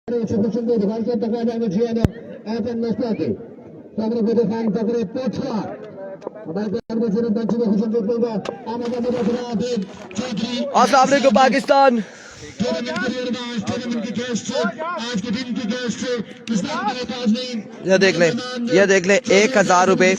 अस्सलाम वालेकुम पाकिस्तान। ये देख लें 1000 रुपए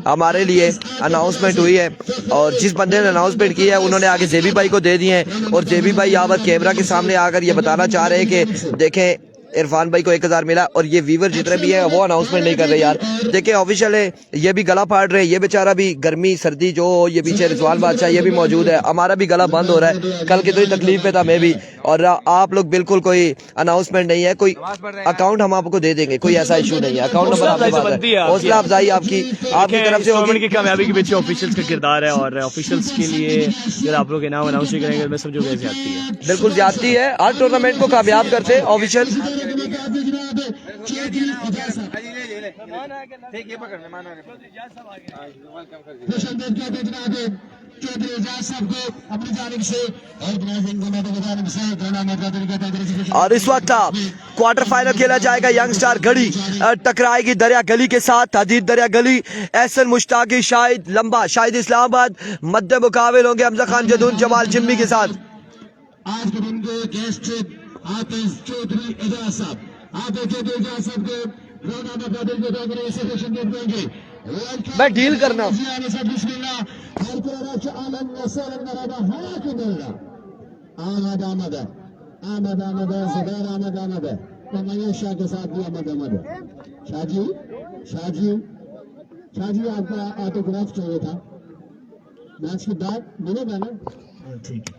हमारे लिए अनाउंसमेंट हुई है और जिस बंदे ने अनाउंसमेंट की है उन्होंने आगे जेबी भाई को दे दिए हैं और जेबी भाई यहाँ पर कैमरा के सामने आकर ये बताना चाह रहे हैं कि देखें इरफान भाई को 1000 मिला और ये व्यूवर जितने भी है वो अनाउंसमेंट नहीं कर रहे यार। देखिए ऑफिशियल है, ये भी गला फाड़ रहे हैं, ये बेचारा भी गर्मी सर्दी जो ये पीछे रिजवान बादशाह ये भी मौजूद है, हमारा भी गला बंद हो रहा है, कल कितनी तकलीफ पे था मैं भी। और आप लोग बिल्कुल कोई अनाउंसमेंट नहीं है, कोई अकाउंट हम आपको दे देंगे, कोई ऐसा इशू नहीं है। अकाउंट नंबर आपके पास है, हौसला अफजाई आपकी तरफ से होगी। की कामयाबी के पीछे ऑफिशियल्स का किरदार है और ऑफिशियल्स के लिए अगर आप लोग इनाम अनाउंस करेंगे मैं समझो कि ज्यादती है, बिल्कुल ज्यादती है। हर टूर्नामेंट को कामयाब करते ऑफिशियल। और इस वक्त क्वार्टर फाइनल खेला जाएगा। यंग स्टार गढ़ी टकराएगी दरिया गली के साथ। हदीद दरिया गली, एहसन मुश्ताकी, शाहिद लंबा, शाहिद इस्लामाबाद। मध्य मुकाबिल होंगे हमजा खान जदून जमाल जिम्मी के साथ। आज के दिन के गेस्ट आतिश चौधरी एजाज साहब, आतिश चौधरी एजाज साहब के रोना मुकाबिल के तौर पर इसे सेशन देंगे। मैं डील करना शाह के साथ भी आमद शाहजी आपका ऑटोग्राफ चाहिए था, मैच के बाद मिलेगा ना? ठीक है,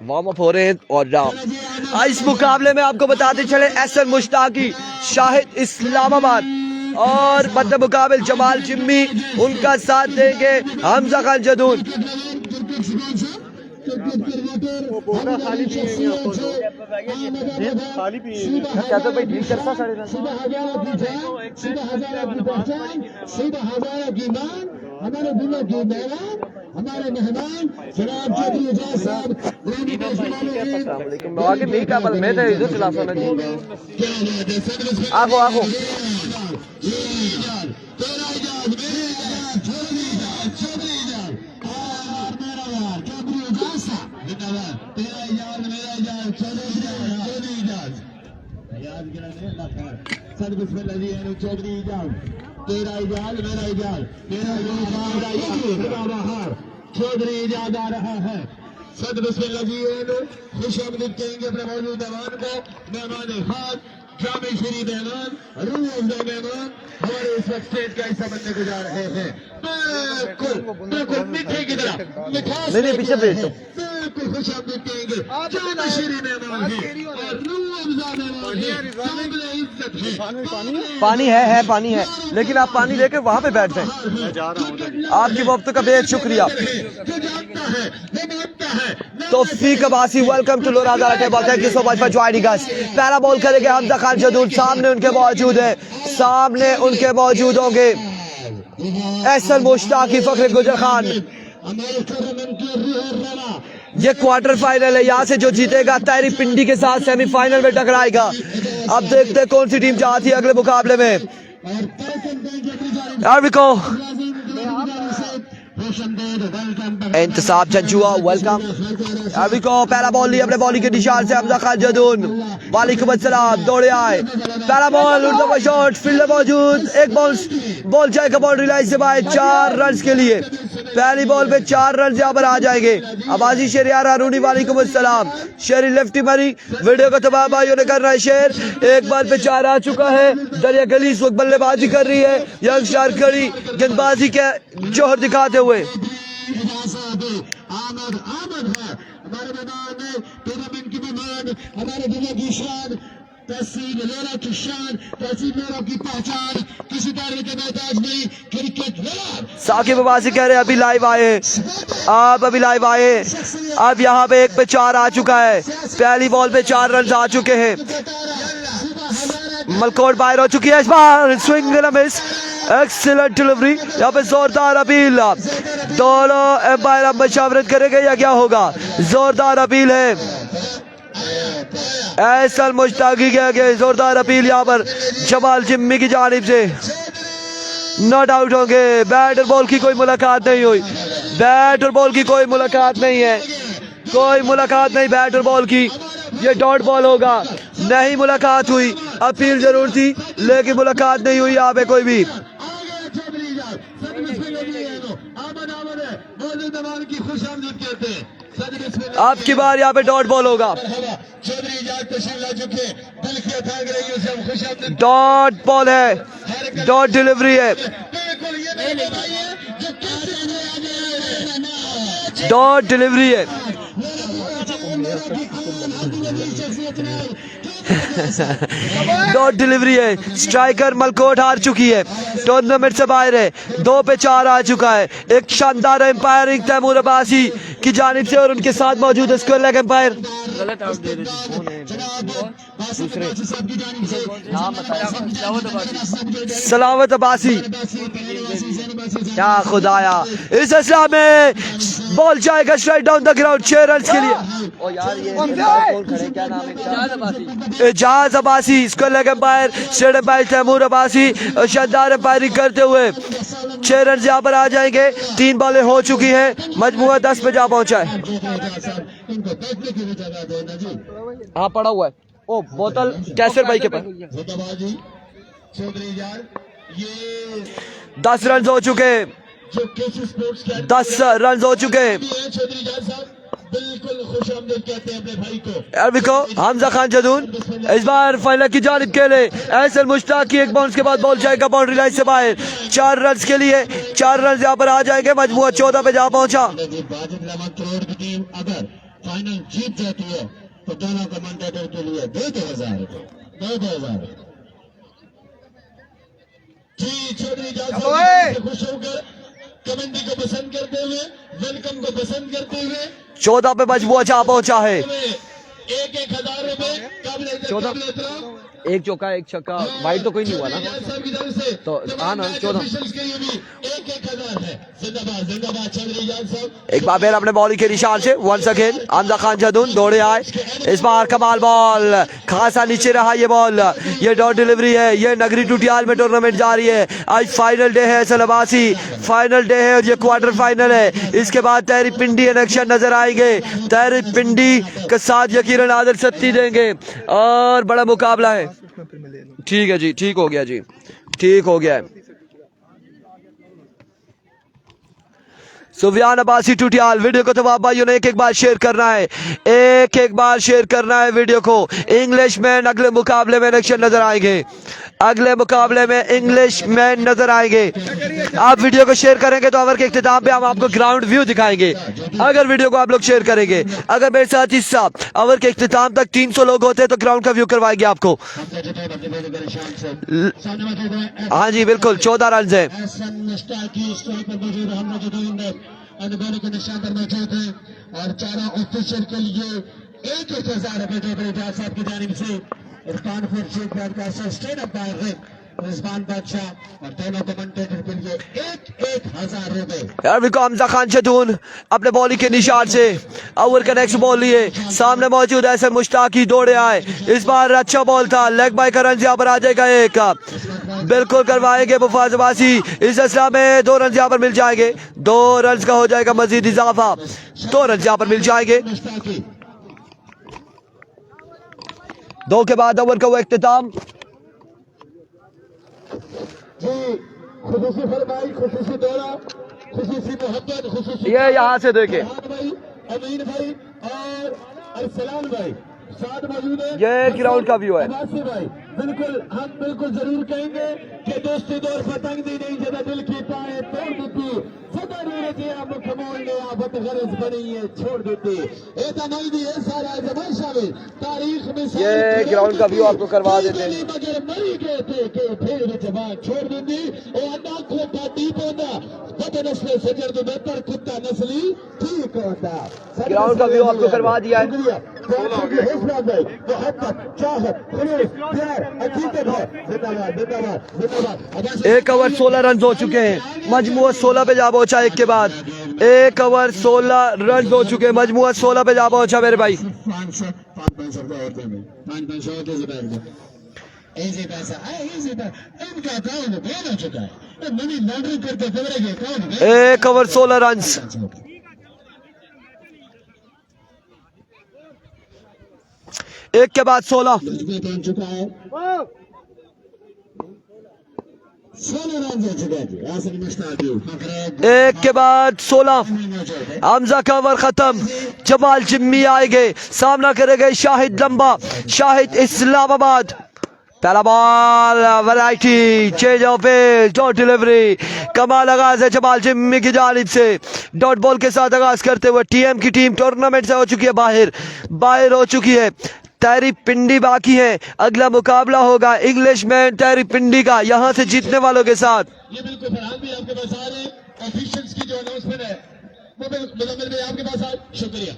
वार्म अप हो रहे हैं। और इस मुकाबले में आपको बताते चले एहसन मुश्ताकी, शाहिद इस्लामाबाद और मध्य मुकाबिल जमाल जिम्मी, उनका साथ देंगे हमजा खान जदून। हमारे दुनिया की मेहमान, हमारे मेहमान जनाब चौधरी एजाज साहब। आगे नहीं का बल मैं तो इधर चला सोना जी। आगो आगो चौधरी तेरा इजाज मेरा इजाज, तेरा चौधरी इजाज आ रहा है। सद बिस्मिल्लाह जी खुश आमदीद कहेंगे अपने मौजूद मेहमान को। मेहमान खास जामे श्री मेहमान रूह अफ़ज़ा मेहमान हमारे इस वक्त स्टेज का हिस्सा बनने को जा रहे हैं। बिल्कुल मीठे की तरह मिठास पीछे भेज दो। बिल्कुल खुश आमदीद कहेंगे जामे श्री मेहमान है और रूह अफ़ज़ा मेहमान है। इज्जत है, पानी है पानी है, लेकिन आप पानी लेकर वहाँ पे बैठ जाएं। आपकी वक्त का बेहद शुक्रिया। तौफीक अब्बासी, वेलकम टू लोराज़ा table, thank you so much for joining us. पैरा बॉल करेंगे हमजा खान जदून, सामने उनके मौजूद है, सामने उनके मौजूद होंगे एहसन मुश्ताकी, फखर गुजर खान। ये क्वार्टर फाइनल है, यहाँ से जो जीतेगा तायरी पिंडी के साथ सेमीफाइनल में टकराएगा। अब देखते हैं कौन सी टीम चाहती है अगले मुकाबले में। इंतसाब जंजुआ, वेलकम। पहला बॉल लिया अपने बॉलिंग के निशान से हमजा खान जदून, वालेकुम अस्सलाम, दौड़े आए, पहला बॉल शॉट, फील्डर मौजूद, एक बॉल जाएगा बाउंड्री लाइन से बाहर, 4 रन के लिए। पहली बॉल पे 4 रन यहाँ पर आ जाएंगे। आबाजी शेर यार हारूनी, वालेकुम अस्सलाम, शेर लेफ्टी मरी, वीडियो को तमाम भाइयों ने कर रहा है शेर। एक बॉल पे 4 आ चुका है। दरिया गली इस वक्त बल्लेबाजी कर रही है, यंग स्टार खड़ी गेंदबाजी के जोहर दिखाते हुए। आमद है हमारे मैदान में, टूर्नामेंट की मेहमान, हमारे दुनिया की शान, तहसील लोरा की शान, तहसील लोरा की पहचान, किसी तरह के मोहताज नहीं, क्रिकेट साकिब अब्बासी कह रहे हैं अभी लाइव आए, आप अभी लाइव आए। अब यहाँ पे 1 पे 4 आ चुका है, पहली बॉल पे 4 रन आ चुके हैं। मलकोट बाहर हो चुकी है, इस बार swing and miss, excellent delivery. यहाँ पे जोरदार अपील, दोनों एम्पायर अब मशावरत करेंगे या क्या होगा। जोरदार अपील है। एहसन मुश्ताकी के आगे जोरदार अपील यहाँ पर जमाल जिम्मी की जानिब से नॉट आउट होंगे। बैट और बॉल की कोई मुलाकात नहीं हुई, बैट और बॉल की कोई मुलाकात नहीं है, कोई मुलाकात नहीं बैट और बॉल की, ये डॉट बॉल होगा। नहीं मुलाकात हुई, अपील जरूर थी लेकिन मुलाकात नहीं हुई यहाँ पे कोई भी। अब की बार यहाँ पे डॉट बॉल होगा, डॉट बॉल है, डॉट डिलीवरी है, डॉट डिलीवरी है। डॉट डिलीवरी है। स्ट्राइकर मलकोट हार चुकी है, टूर्नामेंट से बाहर है, 2 पे 4 आ चुका है। एक शानदार एम्पायरिंग तैमूर अब्बासी की जानिब से और उनके साथ मौजूद है square leg umpire Salawat Abbasi. क्या खुदाया, इस असला में बॉल जाएगा strike down the ground 6 run के लिए। ओ यार ये क्या नाम है, Ejaz Abbasi square leg umpire, state umpire Taimur Abbasi शानदार एम्पायरिंग करते हुए 6 रन यहाँ पर आ जाएंगे। 3 बॉलें हो चुकी हैं, मजमूआ 10 पे जा पहुंचा है। हाँ पड़ा हुआ है, ओ बोतल कैसर भाई के पास। 10 रन हो चुके, 10 रन हो चुके। बिल्कुल हमजा खान जदून इस बार फाइनल की जानिब के लिए एहसन मुश्ताक की एक बाउंस के बाद बॉल जाएगा बाउंड्री लाइन से बाहर। 4 रन के लिए 4 रन यहाँ पर आ जाएंगे, मजमूआ 14 पे जा पहुंचा। अगर फाइनल जीत जाती है तो दोनों कमेंटेटर के लिए 2,000 रुपए। जी चौधरी खुश होकर कमेंट्री को पसंद करते हुए, वेलकम को पसंद करते हुए 14 पे मजमूआ जा पहुंचा है। 1,000 रुपए 14 एक चौका एक छक्का, वाइड तो कोई नहीं हुआ ना, तो आना 14। एक बार फिर अपने बॉलिंग के निशान से वंस अगेन हमजा खान जदून दौड़े आए। इस बार कमाल बॉल, खासा नीचे रहा ये बॉल, ये डॉट डिलीवरी है। ये नगरी टूटियाल में टूर्नामेंट जारी है, आज फाइनल डे है, सलबासी फाइनल डे है और ये क्वार्टर फाइनल है। इसके बाद तहरी पिंडी एक्शन नजर आएंगे, तहरी पिंडी के साथ यकीनन आदर सत्ती देंगे और बड़ा मुकाबला है। ठीक है जी, ठीक हो गया जी, ठीक हो गया है। सुफियान अब्बासी टूटियाल, वीडियो को तमाम भाइयों ने एक बार शेयर करना है, एक बार शेयर करना है वीडियो को। इंग्लिश मैन अगले मुकाबले में एक्शन नजर आएंगे, अगले मुकाबले में इंग्लिश मैन नजर आएंगे। आप वीडियो को शेयर करेंगे तो ओवर के इख्तिताम पे हम आपको ग्राउंड व्यू दिखाएंगे। अगर वीडियो को आप लोग शेयर करेंगे, अगर मेरे साथ इस ओवर के इख्तिताम तक 300 लोग होते तो ग्राउंड का व्यू करवाएंगे आपको। हाँ जी बिल्कुल, 14 रन है। के निशान पर मौजूद है और चारों ऑफिशियल के लिए 1,000 रुपए साहब की जानिब से Irfan Khurshid broadcaster state umpire है रिजवान बादशाह और दोनों कमेंटेटर के लिए 1,000 रुपए। हमजा खान जदून अपने बॉलिंग के निशान से ओवर का नेक्स्ट बॉल लिए, सामने मौजूद ऐसे मुश्ताकी दौड़े आए। इस बार अच्छा बॉल था, लेग बाय का रन यहाँ पर आ जाएगा, एक बिल्कुल करवाएंगे मुफाज अब्बासी। इस असला में 2 रन यहाँ पर मिल जाएंगे, 2 रन का हो जाएगा मजीद इजाफा, 2 रन यहाँ पर मिल जाएंगे। 2 के बाद ओवर का वो इख्तिताम। खुसूसी फरमाई, खुसूसी दौरा, खुसूसी मोहब्बत, खुसूसी ये यहाँ से देखे अमीन भाई और अरसलान भाई साथ मौजूद है। ये ग्राउंड का व्यू है। भाई बिल्कुल, हम बिल्कुल जरूर कहेंगे कि दोस्ती दौर पतंग दी नहीं जब दिल की पाए तोड़ देती, सदा नीरज आप खमोल ने आफत गरज बनी है छोड़ देती। है सारा जमाई शामिल तारीख में ये ग्राउंड का व्यू आपको करवा देते हैं। मगर मरी गए थे कि फिर जवान छोड़ देती और अन्ना खोटा डीप होता बद नस्ल सजर तो बेहतर कुत्ता नस्ली ठीक होता। ग्राउंड का व्यू आपको करवा दिया है। मोहब्बत, चाहत, खुलूस, प्यार 1 ओवर 16 रन हो चुके हैं, मजमुआ 16 पे जा पहुंचा। एक के बाद 1 ओवर 16 रन हो चुके हैं, मजमुआ 16 पे जा पहुंचा मेरे भाई। 1 ओवर 16 रन, एक के बाद 16। 16 रन हो चुके हैं आसिफ मुश्ताक। एक के बाद 16। हमजा का ओवर खत्म। जमाल जिम्मी आएंगे, सामना करेंगे शाहिद लंबा, शाहिद इस्लामाबाद। पहला ball, variety, change of pace, dot delivery, कमाल आगाज है जमाल जिम्मी की जानिब से। डॉट बॉल के साथ आगाज करते हुए टीएम की टीम टूर्नामेंट से हो चुकी है बाहर हो चुकी है। तहरी पिंडी बाकी है, अगला मुकाबला होगा इंग्लिशमैन तहरी पिंडी का, यहां से जीतने वालों के साथ। ये बिल्कुल फरहान भी आपके पास आ रहे हैं, ऑफिशियल्स की जो अनाउंसमेंट है वो मुजम्मिल भाई आपके पास आ। शुक्रिया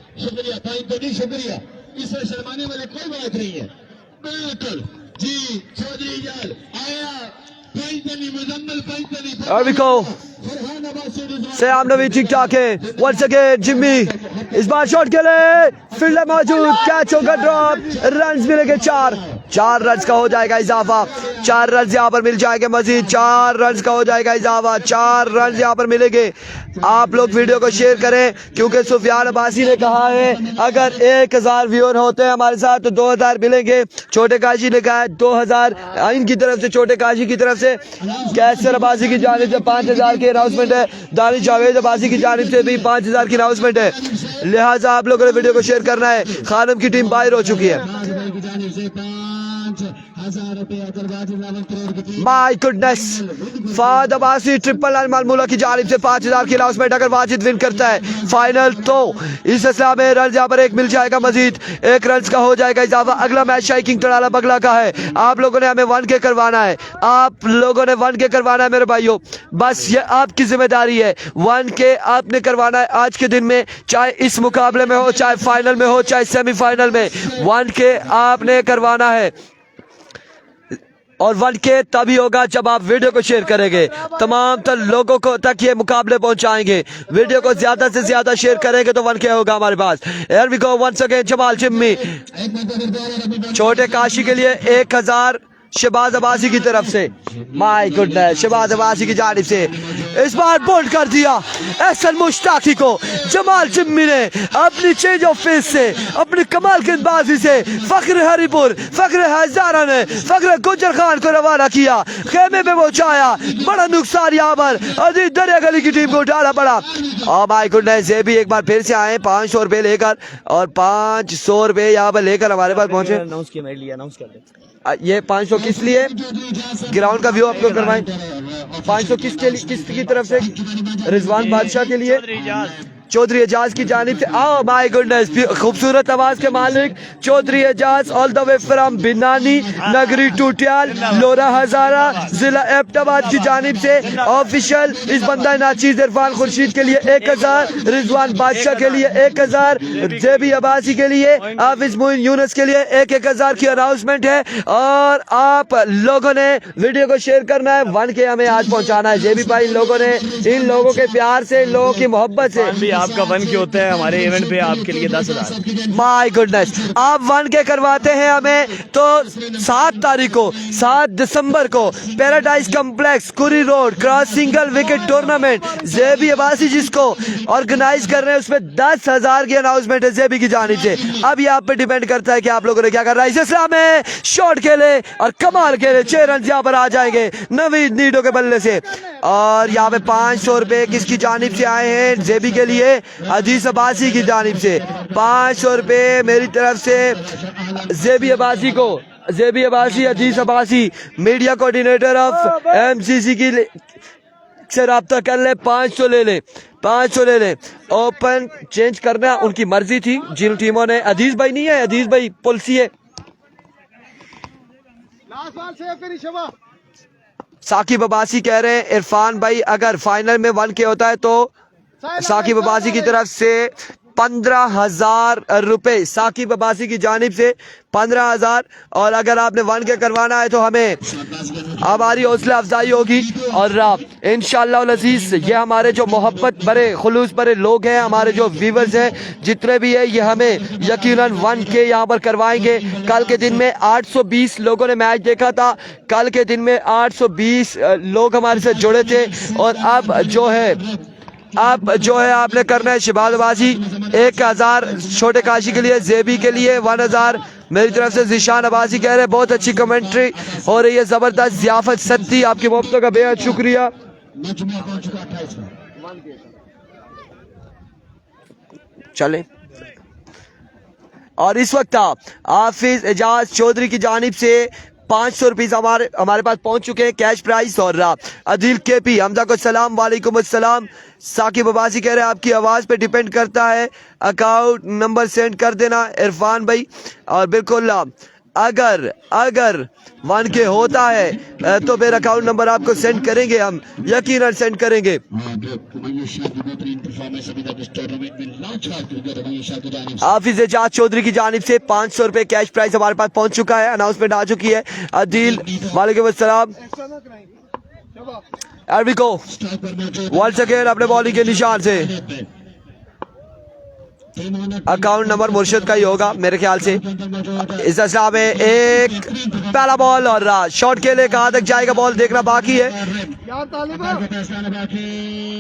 भाई, तो नहीं शुक्रिया, इससे शर्माने वाली कोई बात नहीं है। बिल्कुल जी, चौधरी जाल आया, पैंतनी मुजम्मिल पैंतनी There we go. Farhan Abbasi सयाम नवी ठीक ठाक है। वंस अगेन जिम्मी इस बार शॉट के लिए फील्डर मौजूद, कैच होगा ड्रॉप, रन मिलेंगे 4 रन का हो जाएगा इजाफा। 4 रन यहाँ पर मिल जाएंगे मजीद, 4 रन का हो जाएगा इजाफा, 4 रन यहाँ पर मिलेंगे। आप लोग वीडियो को शेयर करें क्योंकि सुफियान अब्बासी ने कहा है अगर 1000 व्यूअर होते हैं हमारे साथ तो 2000 मिलेंगे। छोटे काशी ने कहा है 2000 इनकी तरफ से, छोटे काशी की तरफ से। कैसर अब्बासी की जानिब से 5000 की अनाउंसमेंट है, दानिश जावेद अब्बासी की जानिब से भी 5000 की अनाउंसमेंट है, लिहाजा आप लोगों ने वीडियो को शेयर करना है। खानम की टीम बाहर हो चुकी है। माय गुडनेस, फाद अब्बासी ट्रिपल लाइन मालमूला की जानिब से 5000 की अनाउंसमेंट। अगर वाजिद विन करता है फाइनल तो इस सिलसिला में रन यहाँ पर 1 मिल जाएगा मजीद, 1 रन का हो जाएगा इजाफा। अगला मैच शाइकिंग टड़ाला बगला का है, आप लोगों ने हमें 1K करवाना है, आप लोगों ने 1K करवाना है मेरे भाइयों, बस ये आपकी जिम्मेदारी है। 1K आपने करवाना है आज के दिन में, चाहे इस मुकाबले में हो, चाहे फाइनल में हो, चाहे सेमीफाइनल में, 1K आपने करवाना है। और 1K तभी होगा जब आप वीडियो को शेयर करेंगे, तमाम लोगों को तक ये मुकाबले पहुंचाएंगे। वीडियो को ज्यादा से ज्यादा शेयर करेंगे तो 1K होगा हमारे पास। Here we go once again, Jamal Jimmy छोटे काशी के लिए 1000 शहबाज अब्बासी की तरफ से। माय गुडनेस, शहबाज अब्बासी की जानिब से इस बार बोल्ड कर दिया एहसन मुश्ताकी को। जमाल जिम्मी ने अपनी चेंज ऑफ पेस से, अपनी कमाल गेंदबाजी से फख्र हरीपुर, फख्र हजारा ने फख्र गुजर खान को रवाना किया, खेमे पे पहुंचाया। बड़ा नुकसान यहाँ पर अजीत दरिया गली की टीम को उठाना पड़ा। और माय गुडनेस, ये भी एक बार फिर से आए 500 रुपए लेकर, और 500 रुपए यहाँ पर लेकर हमारे पास पहुंचे। अनाउंस किया, मेरे लिए अनाउंस कर दे। ये 500 किस लिए, ग्राउंड का व्यू आपको करवाएं। 500 किसके लिए, किसकी तरफ से? रिजवान बादशाह के लिए, चौधरी एजाज की जानिब से। आओ माय गुडनेस, खूबसूरत आवाज के मालिक Chaudhry Ejaz all the way from बिनानी नगरी टूटियाल लोरा हजारा जिला एबटाबाद की जानिब से ऑफिशियल इस बंदा नाचीज इरफान खुर्शीद के लिए 1000, रिजवान बादशाह के लिए 1000, जेबी अब्बासी के लिए, हाफिज मोइन यूनुस के लिए 1000 की अनाउंसमेंट है। और आप लोगों ने वीडियो को शेयर करना है, 1K हमें आज पहुंचाना है। जेबी भाई, इन लोगों ने, इन लोगों के प्यार से, इन लोगों की मोहब्बत से आपका 1K होता है हमारे इवेंट पे, आपके लिए 10,000। माय गुडनेस, आप 1K करवाते हैं हमें तो 7 तारीख को, 7 दिसंबर को paradise complex Kuri road cross single wicket tournament JB Abbasi जिसको ऑर्गेनाइज कर रहे हैं, उसमें 10,000 की अनाउंसमेंट है जेबी की जानिब से। अब ये आप पे डिपेंड करता है कि आप लोगों ने क्या करना है। इस सिलसिला में शॉट खेले और कमाल खेले, 6 रन यहाँ पर आ जाएंगे नवीद नीडो के बल्ले से। और यहाँ पे 500 रुपए किसकी जानिब से आए हैं? जेबी के लिए अजीज अब्बासी की जानिब से 500 रुपए मेरी तरफ से जेबी अब्बासी को। JB Abbasi, Aziz Abbasi, media coordinator of MCC की से रब्ता कर ले, 500 ले ले, 500 ले ले। ओपन चेंज करना उनकी मर्जी थी, जिन टीमों ने, अजीज भाई नहीं है, अजीज भाई पुलसी है। साकिब अब्बासी कह रहे हैं इरफान भाई अगर फाइनल में 1K होता है तो साकिब अब्बासी की तरफ से 15,000 रुपए साकिब अब्बासी की जानिब से 15,000। और अगर आपने 1K करवाना है तो हमें हमारी हौसला अफजाई होगी। और इंशाअल्लाह अज़ीज़ ये हमारे जो मोहब्बत भरे खुलूस भरे लोग हैं, हमारे जो व्यूवर्स हैं जितने भी है, ये हमें यकीनन 1K यहाँ पर करवाएंगे। कल के दिन में 820 लोगों ने मैच देखा था, कल के दिन में 820 लोग हमारे साथ जुड़े थे। और अब जो है आपने करना है शिबादबाजी 1000 छोटे काशी के लिए, जेबी के लिए 1000। मेरी तरफ से जिशान अब्बासी कह रहे हैं बहुत अच्छी कमेंट्री हो रही है, जबरदस्त ज़ियाफत सत्ती, आपकी मोहब्बतों का बेहद शुक्रिया। चले और इस वक्त हाफिज एजाज चौधरी की जानिब से 500 रुपीज हमारे पास पहुंच चुके हैं कैश प्राइस। और अदिल केपी हमजा को सलाम, वालेकुम अस्सलाम। साकिब अब्बासी कह रहे हैं आपकी आवाज़ पे डिपेंड करता है, अकाउंट नंबर सेंड कर देना इरफान भाई। और बिल्कुल अगर 1K होता है तो फिर अकाउंट नंबर आपको सेंड करेंगे, हम यकीनन सेंड करेंगे। हाफिज एजाज चौधरी की जानिब से 500 रुपए कैश प्राइस हमारे पास पहुंच चुका है, अनाउंसमेंट आ चुकी है। अदील वालेकुम अस्सलाम। एरविको वंस अगेन अपने बॉलिंग के निशान से अकाउंट नंबर मुर्शिद का ही होगा मेरे ख्याल से। इस असला में एक पहला बॉल और शॉट के लिए कहां तक जाएगा बॉल देखना बाकी है।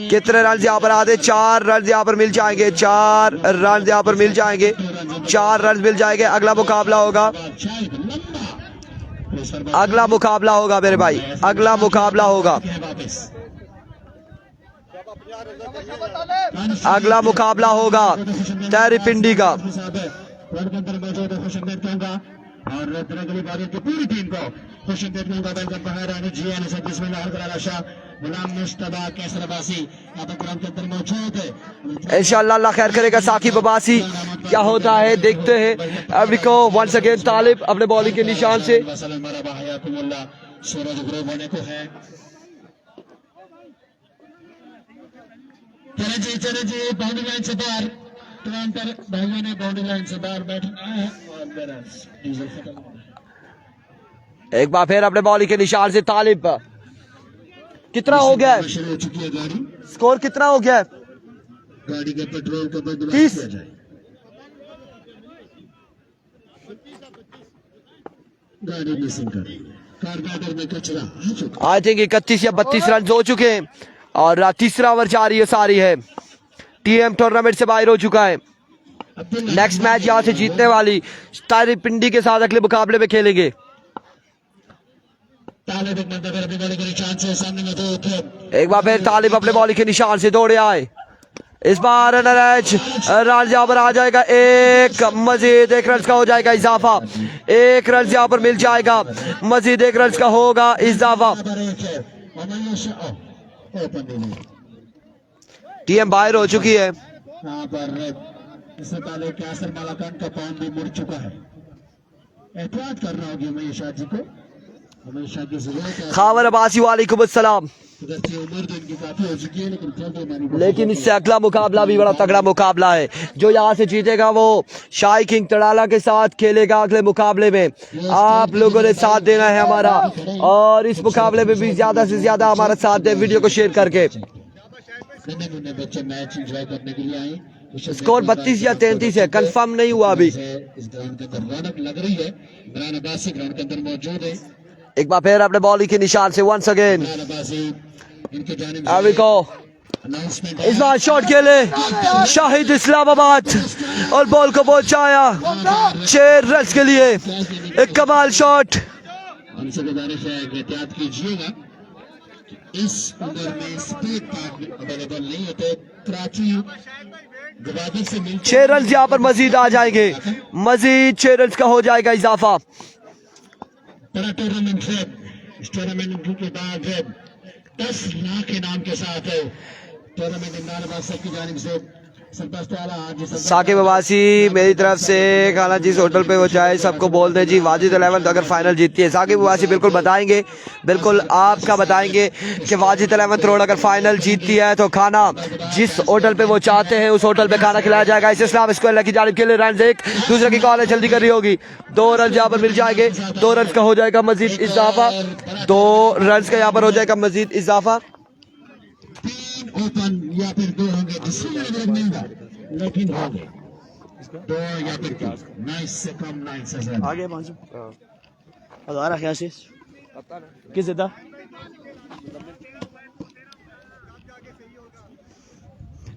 कितने रन यहाँ पर आते, 4 रन यहाँ पर मिल जाएंगे, 4 रन यहाँ पर मिल जाएंगे, 4 रन मिल जाएंगे। अगला मुकाबला होगा मेरे भाई, अगला मुकाबला होगा, अगला मुकाबला होगा तैरी पिंडी का। और पूरी टीम को इंशाअल्लाह अल्लाह खैर करेगा। साकिब अब्बासी क्या होता है देखते हैं। अब को वंस अगेन तालिब अपने बॉलिंग के निशान से सूरज ग्रुप होने को है। चले जी बाउंड्री लाइन से बाहर, तुरंत भाइयों ने बाउंड्री लाइन से बाहर बैठना है। और एक बार फिर अपने बॉलिंग के निशान से तालिब। कितना हो गया स्कोर, कितना हो गया? गाड़ी के पेट्रोल का 30 गाड़ी मिसिंग कर रही है, कारपेंटर में कचरा आ चुका। आई थिंक 31 या 32 रन हो चुके हैं और तीसरा ओवर जारी है सारी है। टीएम टूर्नामेंट से बाहर हो चुका है। नेक्स्ट मैच यहाँ से जीतने वाली तारी पिंडी के साथ अगले मुकाबले में खेलेंगे। एक बार फिर तालिब अपने बॉलिंग के निशान से दौड़े आए। इस बार रन यहाँ पर आ जाएगा, एक मजीद 1 रन का हो जाएगा इजाफा, 1 रन यहाँ पर मिल जाएगा, मजीद 1 रन का होगा इजाफा। टीएम बाहर हो चुकी है। यहाँ पर इससे पहले कैसर मालाकान का पाउंड भी मुड़ चुका है, एहतियात करना होगी हमेशा जी को, हमेशा की जरूरत है। खावर अब्बासी वालेकुम अस्सलाम। लेकिन इससे अगला मुकाबला भी बड़ा तगड़ा मुकाबला है। जो यहाँ से जीतेगा वो शाही किंग तड़ाला के साथ खेलेगा अगले मुकाबले में। आप लोगों ने साथ देना है हमारा, और इस मुकाबले में भी ज्यादा से ज्यादा हमारा साथ दे वीडियो को शेयर करके। बच्चे मैच एंजॉय करने के लिए आए। स्कोर 32 या 33 है, कंफर्म नहीं हुआ अभी। इस ग्राउंड के अंदर रौनक लग रही है, इमरान अब्बासी ग्राउंड के अंदर मौजूद है। एक बार फिर अपने बॉलिंग के निशान से वंस अगेन अभी को इस बार शॉट के लिए शाहिद इस्लामाबाद और बॉल को पहुंचाया 6 रन के लिए। एक कमाल शॉट। उनसे गुजारिश है एहतियात कीजिएगा, इस उम्र में स्पीड अवेलेबल नहीं होते। कराची 6 रन यहाँ पर मजीद आ जाएंगे, मजीद 6 रन का हो जाएगा इजाफा। बड़ा टूर्नामेंट है, इस टूर्नामेंट के बाद 10 लाख इनाम के साथ है टूर्नामेंट इमरान अब्बास की जानिब से साकिब अब्बासी मेरी तरफ से खाना जिस होटल पे वो चाहे सबको बोल दें जी वाजिद 11 अगर फाइनल जीतती है। साकिब अब्बासी बिल्कुल बताएंगे, बिल्कुल आपका बताएंगे कि वाजिद 11 रोड अगर फाइनल जीतती है तो खाना जिस होटल पे वो चाहते हैं उस होटल पे खाना खिलाया जाएगा। इस इस्लाम स्क्वायर की जानिब के लिए रन एक दूसरे की कॉल है, जल्दी कर रही होगी। 2 रन यहाँ पर मिल जाएंगे, 2 रन का हो जाएगा मजीद इजाफा, 2 रन का यहाँ पर हो जाएगा मजीद इजाफा। ओपन या फिर 2 होंगे, लेकिन होंगे 2 या फिर 3। 9 से कम, 9 से ज्यादा। आगे 5 हज़ार क्या से किस देता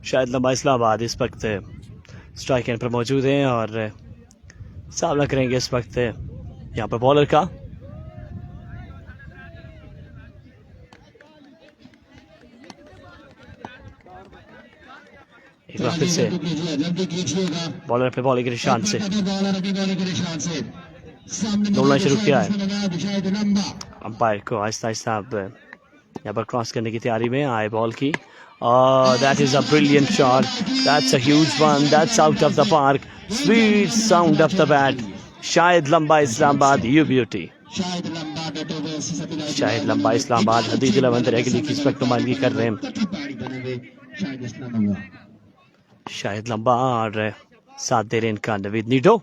शायद लंबा इस्लामाबाद इस वक्त स्ट्राइक एंड पर मौजूद हैं और सामना करेंगे इस वक्त यहाँ पर बॉलर का। एक बार फिर से बॉलर पे बॉलिंग के निशान से दौड़ना शुरू किया है। अंपायर को आहिस्ता आहिस्ता अब यहाँ पर क्रॉस करने की तैयारी में आए बॉल की। That is a brilliant shot. That's a huge one. That's out of the park. Sweet sound of the bat. शायद लंबा इस्लामाबाद, you beauty. शायद लंबा इस्लामाबाद हदीद 11 तरह के लिए किस वक्त नुमाइंदगी कर रहे हैं। शायद लंबा और साथ दे रहे इनका नवीद नीडो।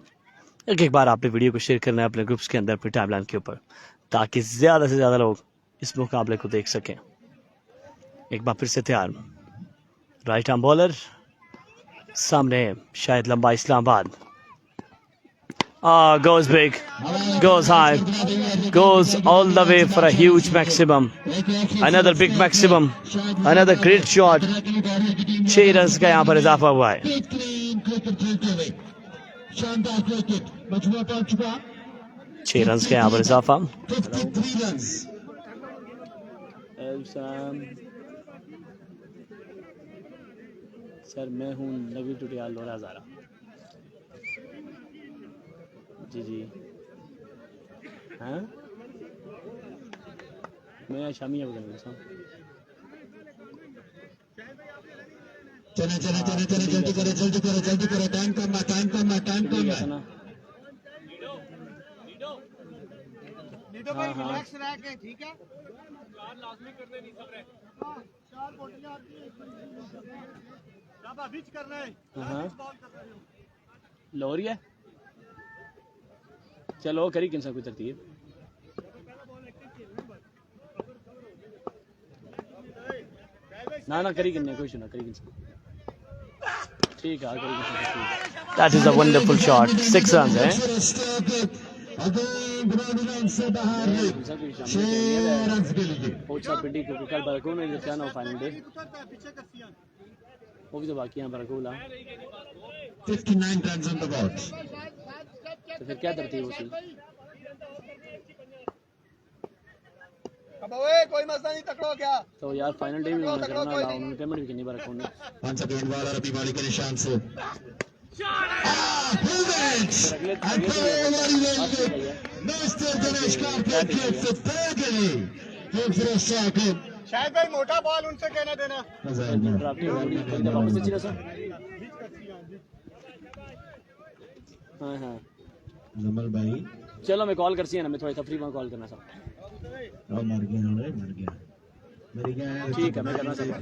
एक बार आपने वीडियो को शेयर करना है अपने ग्रुप्स के अंदर, अपने टाइमलाइन के ऊपर, ताकि ज़्यादा से ज़्यादा लोग इस मुकाबले को देख सकें। एक बार फिर से तैयार, राइट आर्म बॉलर सामने, शायद लंबा Islamabad. Goes big, goes high, goes all the way for a huge maximum. Another big maximum, another great shot. 6 run का यहाँ पर इजाफा हुआ है। 6 रन का यहाँ पर इजाफा। सर मैं हूँ नवीद टुटियाल लोरा हज़ारा। जी जी हाँ मैं शामी है बगल में सर। चले जल्दी करो टाइम कम है। हाँ हाँ ठीक है लाजमी कर दे, नहीं सब रहे 4 बोतलें आती हैं बीच करना है। हाँ लोरी है, चलो करी किन सा कोई तरतीब। ना करी किन्ने कोई सुना करी किन सा ठीक है करी किन सा। That is a wonderful shot. 6 run है। पिंडी क्योंकि कल बरकू ने जो ना फाइनल डे वो भी तो बाकी यहाँ बरकूला 59 runs on the board। तो फिर क्या तरतीब होती? कोई मसला नहीं, तकड़ो क्या तो यार फाइनल डे में होना करना ला उन्होंने पेमेंट भी करनी बरकू ने। once again बॉलर अभी बॉलिंग के निशान से शायद भाई मोटा बॉल उनसे कहना देना। हाँ हाँ जमल भाई चलो मैं कॉल करती है ना, मैं थोड़ी तफरी में कॉल करना सब। मर गया ठीक है मैं करना चाहता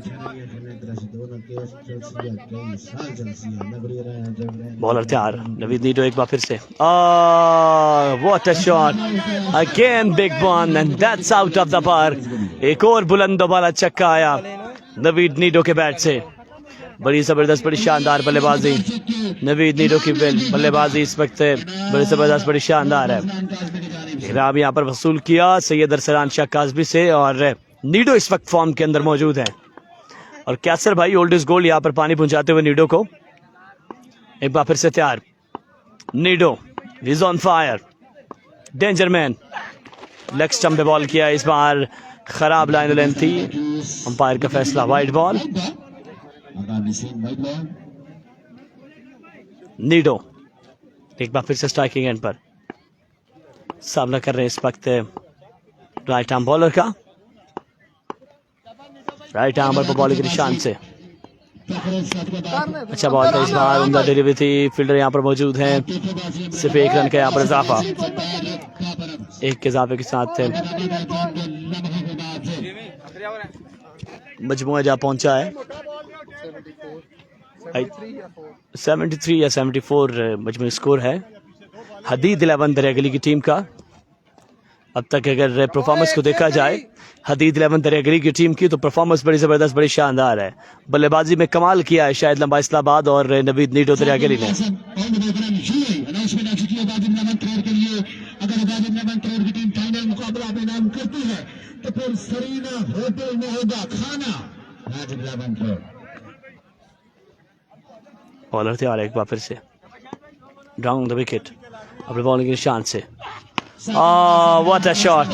बॉलर तैयार नवीद नीडो। एक बार फिर से what a shot again, big one and that's out of the park. एक और बुलंद वाला छक्का आया नवीद नीडो के बैट से। बड़ी जबरदस्त, बड़ी शानदार बल्लेबाजी नवीद नीडो की बल्लेबाजी इस वक्त बड़ी जबरदस्त, बड़ी शानदार है। इनाम यहाँ पर वसूल किया सैयद अरसलान शाह काजबी से और नीडो इस वक्त फॉर्म के अंदर मौजूद है। और कैसर भाई ओल्ड इज गोल्ड यहाँ पर पानी पहुंचाते हुए नीडो को। एक बार फिर से तैयार, Nido is on fire, danger man. Leg stump पे बॉल किया, इस बार खराब लाइन लेंथ थी, अंपायर का फैसला वाइड बॉल। नीडो एक बार फिर से स्ट्राइकिंग एंड पर सामना कर रहे हैं इस वक्त राइट आर्म बॉलर का। राइट आर्म पर बॉलिंग के निशान से अच्छा बॉल था इस बार, उम्दा डिलीवरी थी, फील्डर यहाँ पर मौजूद हैं, सिर्फ एक रन का यहाँ पर इजाफा, एक के इजाफे के साथ थे मजमुआ जहाँ पहुंचा है 73 या 74 मजमू स्कोर है हदीद 11 दरियागली की टीम का। अब तक अगर परफॉर्मेंस को देखा जाए हदीद 11 दरियागली की टीम की, तो परफॉर्मेंस बड़ी ज़बरदस्त, बड़ी शानदार है। बल्लेबाजी में कमाल किया है शाहिद लंबा इस्लामाबाद और नवीद नीडो दरियागली ने। तो फिर सरीना होटल में होगा खाना। बॉलर थे और एक बार फिर से डाउन द विकेट अपने बॉलिंग के निशान से। What a shot!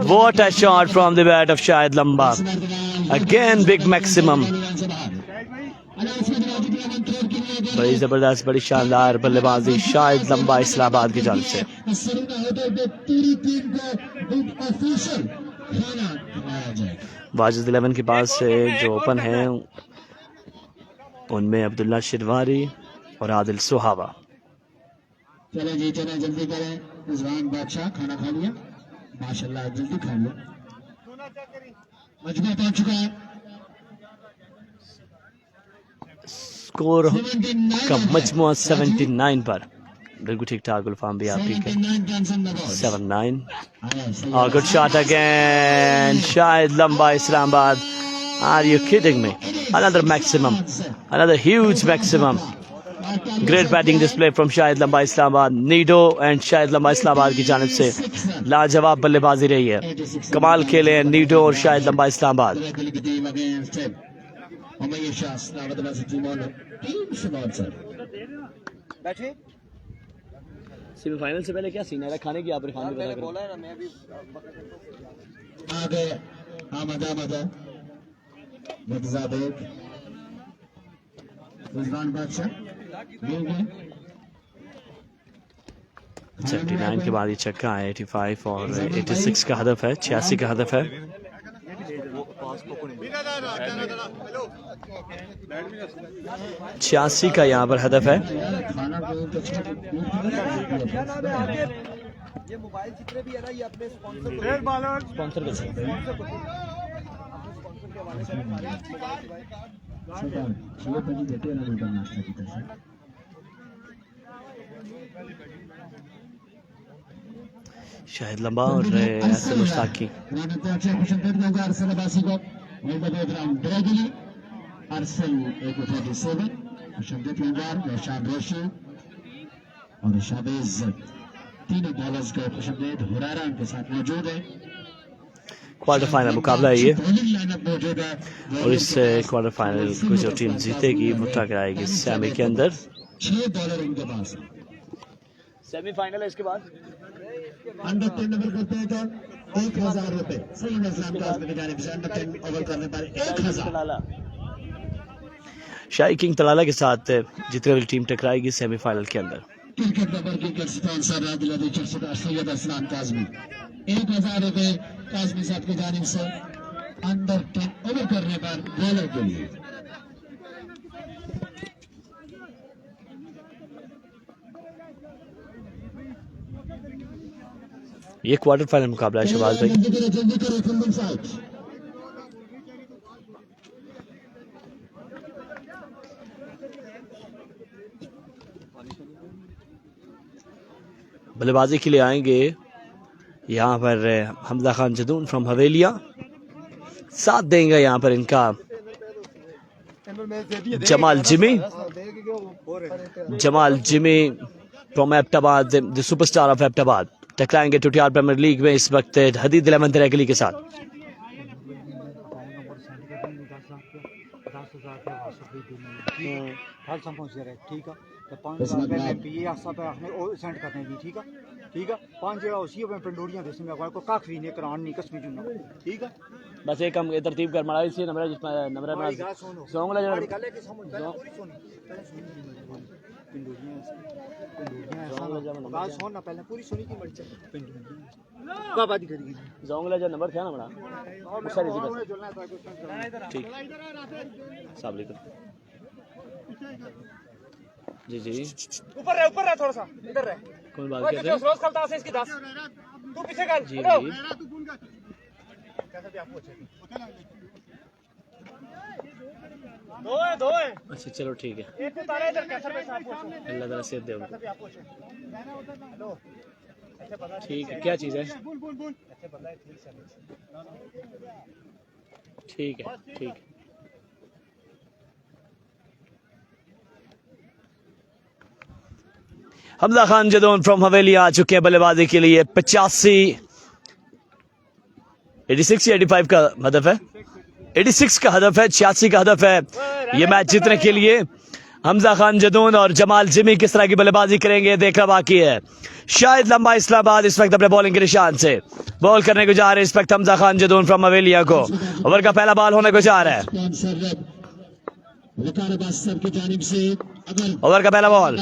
What a shot from the bat of Shahid Lamba. Again big maximum. बड़ी जबरदस्त, बड़ी शानदार बल्लेबाजी शाहिद लंबा इस्लामाबाद की जानिब से। वाजिद 11 के पास से जो ओपन है उनमें अब्दुल्ला शिरवारी और आदिल सुहावा। चले जी चले, जल्दी करें। रिजवान बादशाह खाना खा लिया माशाल्लाह, जल्दी खा लिया। मजमू पहुंच चुका है। स्कोर का मजमुआ 79 पर, बिल्कुल ठीक ठाक। गुलफाम भी आपकी 79। और गुड शॉट अगेन शाहिद लंबा Islamabad. Are you kidding me? Another maximum, another huge maximum. Great batting display from Shahid Lamba Islamabad. Nido and Shahid लंबा इस्लामाबाद की जानिब से लाजवाब बल्लेबाजी रही है, कमाल खेले हैं नीडो और शाहिद लंबा इस्लामाबाद। सेमीफाइनल से पहले क्या सीन है खाने की? आप खाने पे बोला है ना, मैं भी आ गए। आमद रिजवान बादशाह 79 के बाद ये छक्का है। 85 और 86 का हदफ है, 86 का हदफ है। 86 का यहाँ पर हदफ है। ये मोबाइल जितने भी है ना, ये अपने स्पॉन्सर शाहिद लंबा और मुश्ताकी। और शाबेज तीनों बॉलर्स को खुशबेद हुरारा उनके साथ मौजूद है। क्वार्टर फाइनल मुकाबला है ये, और इस क्वार्टर फाइनल को जो टीम जीतेगी वो टकराएगी सेमी के अंदर। 6 बॉलर उनके पास है। सेमीफाइनल है इसके बाद अंडर 10 ओवर करते हैं तो 1000 रुपए सही इस्लाम का की जानिब से अंडर 10 ओवर करने पर 1000। शाही किंग तलाला के साथ जितने वाली टीम टकराएगी सेमीफाइनल के अंदर। क्रिकेट रबर क्रिकेट स्पॉन्सर रादिल सैयद असलान काज़मी 1000 रुपए काज़मी साहब की जानिब से अंडर 10 ओवर करने पर बॉलर के लिए। ये क्वार्टर फाइनल मुकाबला है शहबाज भाई। जल्दी करो फील्डिंग साइड। बल्लेबाजी के लिए आएंगे यहाँ पर हमजा खान जदून फ्रॉम हवेलिया, साथ देंगे यहाँ पर इनका Jamal Jimmy from Abbottabad, the superstar of Abbottabad. टकराएंगे टुटियाल प्रीमियर लीग में इस वक्त हदीद 11 दरियागली के साथ। ठीक है, तो 5 साल पहले पीए सब आपने सेंड करने की। ठीक है, ठीक है, 5 जगह उसी में पेंडोरियां देश में को काख भी नहीं करान नहीं कसमी जुना। ठीक है, बस एक हम तरतीब कर मराई से नंबर जिसमें नंबर में सॉन्ग लगा गल है कि समझ पूरी सुनी पेंडोरियां बात सुन ना, पहले पूरी सुनी की मर्जी पेंडोरियां बाबा दी करी जोंगला जो नंबर था ना बड़ा मुश्किल है। ठीक, अस्सलाम वालेकुम। जी जी ऊपर रह थोड़ा सा इधर रह कौन बात कर रहे हैं? रोज खलता से इसकी 10 तू पीछे कर जी हेलो जी दो है अच्छा चलो ठीक है, एक तो तारा इधर कैसर में साफ पूछो अल्लाह ताला सेहत दे। हेलो ऐसे पता ठीक है, क्या चीज़ है? ऐसे पता है ठीक है ठीक है। हमजा खान जदौन फ्रॉम हवेली आ चुके हैं बल्लेबाजी के लिए। 85 86 या 85 का हदफ है, 86 का हदफ है, 86 का हदफ है ये मैच जीतने के लिए। हमजा खान जदौन और जमाल जिमी किस तरह की बल्लेबाजी करेंगे देखना बाकी है। शाहिद लंबा इस्लामाबाद इस वक्त अपने बॉलिंग के निशान से बॉल करने को जा रहे हैं इस वक्त हमजा खान जदौन फ्रॉम हवेलिया को। ओवर का पहला बॉल होने को जा रहा है, ओवर का पहला बॉल,